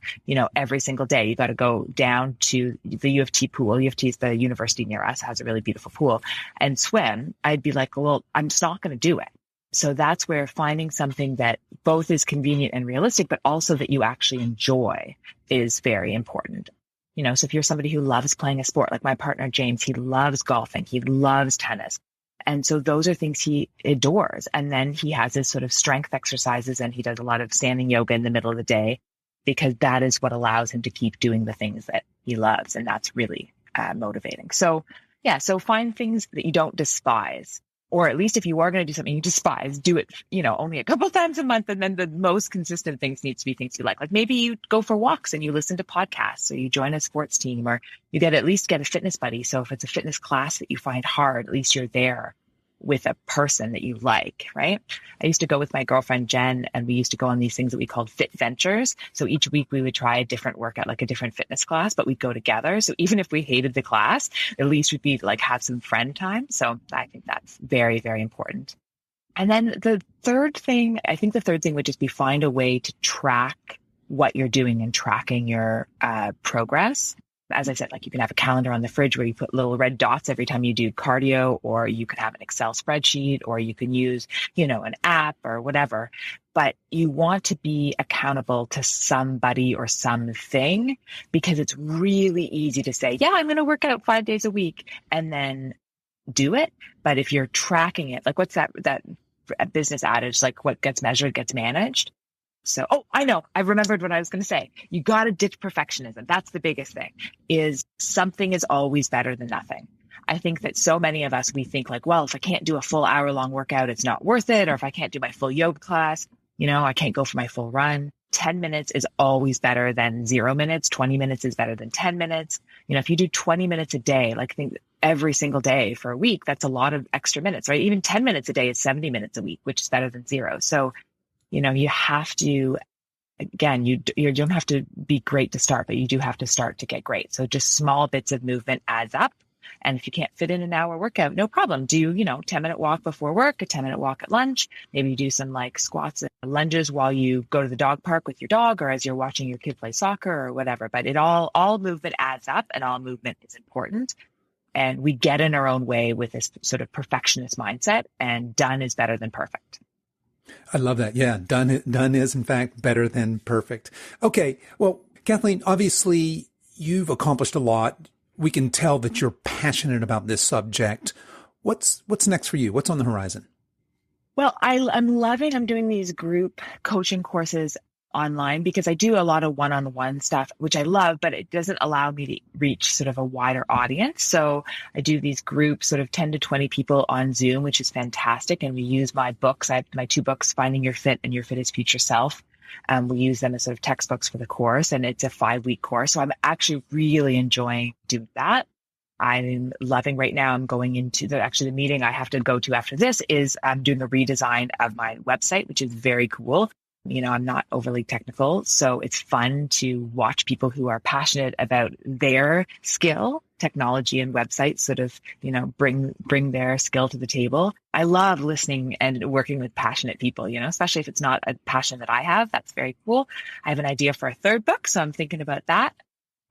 every single day, you got to go down to the U of T pool. U of T is the university near us, has a really beautiful pool, and swim, I'd be like, well, I'm just not going to do it. So that's where finding something that both is convenient and realistic, but also that you actually enjoy is very important. So if you're somebody who loves playing a sport, like my partner, James, he loves golfing, he loves tennis. And so those are things he adores. And then he has his sort of strength exercises and he does a lot of standing yoga in the middle of the day because that is what allows him to keep doing the things that he loves. And that's really motivating. So so find things that you don't despise. Or at least if you are going to do something you despise, do it, only a couple times a month. And then the most consistent things need to be things you like. Like maybe you go for walks and you listen to podcasts, or you join a sports team, or you at least get a fitness buddy. So if it's a fitness class that you find hard, at least you're there with a person that you like, right? I used to go with my girlfriend, Jen, and we used to go on these things that we called fit ventures. So each week we would try a different workout, like a different fitness class, but we'd go together. So even if we hated the class, at least we'd be like, have some friend time. So I think that's very, very important. And then the third thing would just be find a way to track what you're doing and tracking your progress. As I said, like you can have a calendar on the fridge where you put little red dots every time you do cardio, or you could have an Excel spreadsheet, or you can use, an app or whatever. But you want to be accountable to somebody or something, because it's really easy to say, I'm going to work out 5 days a week and then do it. But if you're tracking it, like what's that business adage, like what gets measured gets managed. So, I know. I remembered what I was going to say. You got to ditch perfectionism. That's the biggest thing, is something is always better than nothing. I think that so many of us, we think like, well, if I can't do a full hour-long workout, it's not worth it. Or if I can't do my full yoga class, I can't go for my full run. 10 minutes is always better than 0 minutes. 20 minutes is better than 10 minutes. If you do 20 minutes a day, like think every single day for a week, that's a lot of extra minutes, right? Even 10 minutes a day is 70 minutes a week, which is better than 0. So, you have to, again, you don't have to be great to start, but you do have to start to get great. So just small bits of movement adds up. And if you can't fit in an hour workout, no problem. Do, 10-minute walk before work, a 10-minute walk at lunch. Maybe you do some like squats and lunges while you go to the dog park with your dog, or as you're watching your kid play soccer or whatever. But all movement adds up, and all movement is important. And we get in our own way with this sort of perfectionist mindset, and done is better than perfect. I love that. Yeah. Done is in fact better than perfect. Okay. Well, Kathleen, obviously you've accomplished a lot. We can tell that you're passionate about this subject. What's next for you? What's on the horizon? Well, I'm doing these group coaching courses online, because I do a lot of one-on-one stuff, which I love, but it doesn't allow me to reach sort of a wider audience. So I do these groups, sort of 10 to 20 people on Zoom, which is fantastic. And we use my books. I have my 2 books, Finding Your Fit and Your Fittest Future Self. We use them as sort of textbooks for the course, and it's a 5-week course. So I'm actually really enjoying doing that. I'm loving right now. I'm going into the meeting I have to go to after this is I'm doing a redesign of my website, which is very cool. I'm not overly technical, so it's fun to watch people who are passionate about their skill, technology and websites, sort of, bring their skill to the table. I love listening and working with passionate people, especially if it's not a passion that I have. That's very cool. I have an idea for a 3rd book, so I'm thinking about that.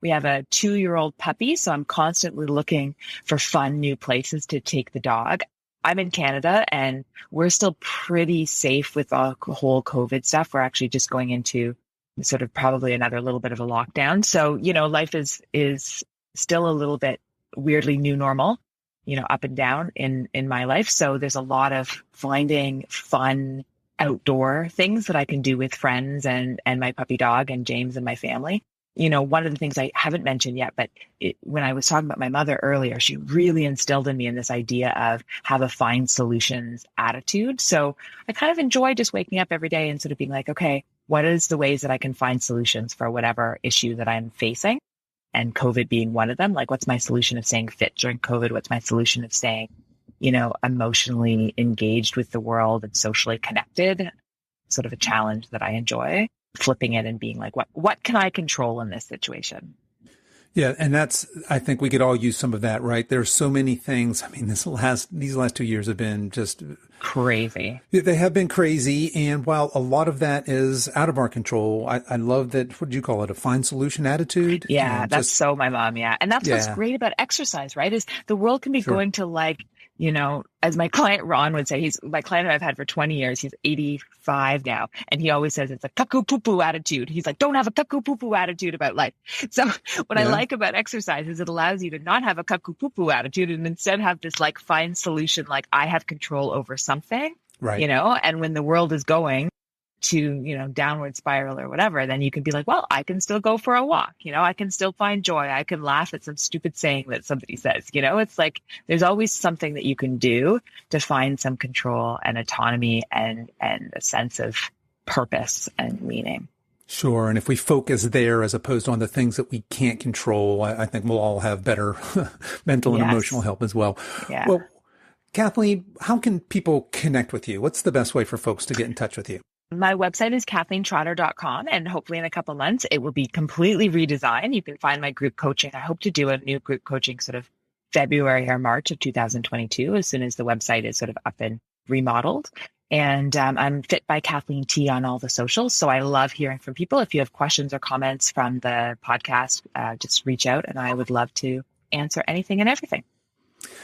We have a 2-year-old puppy, so I'm constantly looking for fun new places to take the dog. I'm in Canada and we're still pretty safe with the whole COVID stuff. We're actually just going into sort of probably another little bit of a lockdown. So, life is still a little bit weirdly new normal, up and down in my life. So there's a lot of finding fun outdoor things that I can do with friends and my puppy dog and James and my family. One of the things I haven't mentioned yet, but when I was talking about my mother earlier, she really instilled in me in this idea of have a find solutions attitude. So I kind of enjoy just waking up every day and sort of being like, okay, what is the ways that I can find solutions for whatever issue that I'm facing? And COVID being one of them. Like, what's my solution of staying fit during COVID? What's my solution of staying, emotionally engaged with the world and socially connected? Sort of a challenge that I enjoy. Flipping it and being like, what can I control in this situation? Yeah. And I think we could all use some of that, right? There's so many things. I mean, these last 2 years have been just crazy. They have been crazy. And while a lot of that is out of our control, I love that. What did you call it? A find solution attitude? Yeah. That's so my mom. Yeah. And that's what's great about exercise, right? Is the world can be going to like, as my client Ron would say, he's my client I've had for 20 years. He's 85 now. And he always says it's a cuckoo poo poo attitude. He's like, don't have a cuckoo poo poo attitude about life. So what I like about exercise is it allows you to not have a cuckoo poo poo attitude and instead have this like find solution, like I have control over something, right. And when the world is going to, downward spiral or whatever, then you can be like, well, I can still go for a walk. I can still find joy. I can laugh at some stupid saying that somebody says, it's like, there's always something that you can do to find some control and autonomy and a sense of purpose and meaning. Sure. And if we focus there as opposed to on the things that we can't control, I think we'll all have better mental and emotional health as well. Yeah. Well, Kathleen, how can people connect with you? What's the best way for folks to get in touch with you? My website is KathleenTrotter.com, and hopefully in a couple of months, it will be completely redesigned. You can find my group coaching. I hope to do a new group coaching sort of February or March of 2022, as soon as the website is sort of up and remodeled. And I'm Fit by Kathleen T on all the socials. So I love hearing from people. If you have questions or comments from the podcast, just reach out and I would love to answer anything and everything.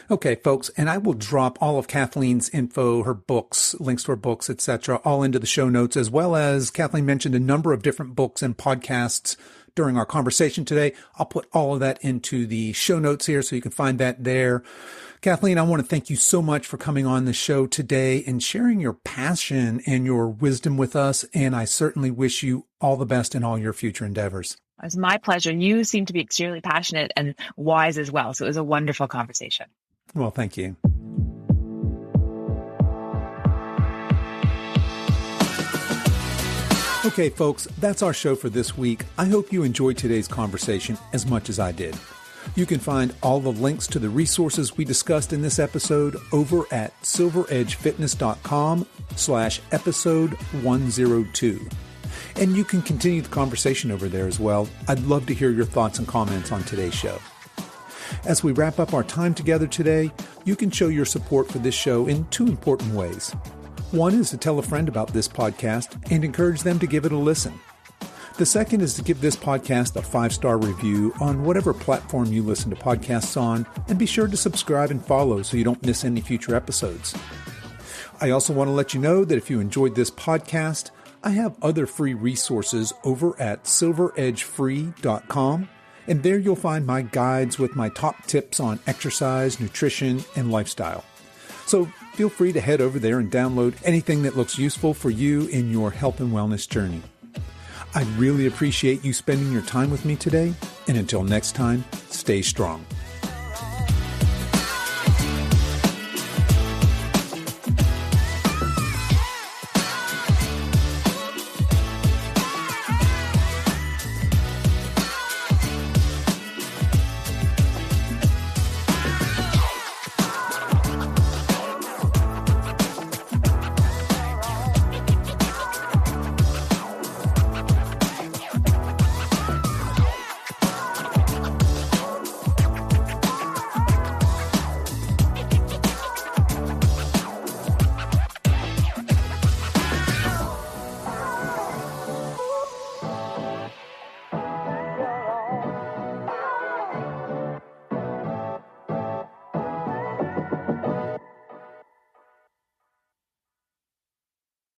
Okay, folks, and I will drop all of Kathleen's info, her books, links to her books, etc., all into the show notes, as well as Kathleen mentioned a number of different books and podcasts during our conversation today. I'll put all of that into the show notes here so you can find that there. Kathleen, I want to thank you so much for coming on the show today and sharing your passion and your wisdom with us. And I certainly wish you all the best in all your future endeavors. It was my pleasure. You seem to be extremely passionate and wise as well. So it was a wonderful conversation. Well, thank you. Okay, folks, that's our show for this week. I hope you enjoyed today's conversation as much as I did. You can find all the links to the resources we discussed in this episode over at silveredgefitness.com/episode 102. And you can continue the conversation over there as well. I'd love to hear your thoughts and comments on today's show. As we wrap up our time together today, you can show your support for this show in two important ways. One is to tell a friend about this podcast and encourage them to give it a listen. The second is to give this podcast a 5-star review on whatever platform you listen to podcasts on, and be sure to subscribe and follow so you don't miss any future episodes. I also want to let you know that if you enjoyed this podcast, I have other free resources over at silveredgefree.com, and there you'll find my guides with my top tips on exercise, nutrition, and lifestyle. So feel free to head over there and download anything that looks useful for you in your health and wellness journey. I really appreciate you spending your time with me today, and until next time, stay strong.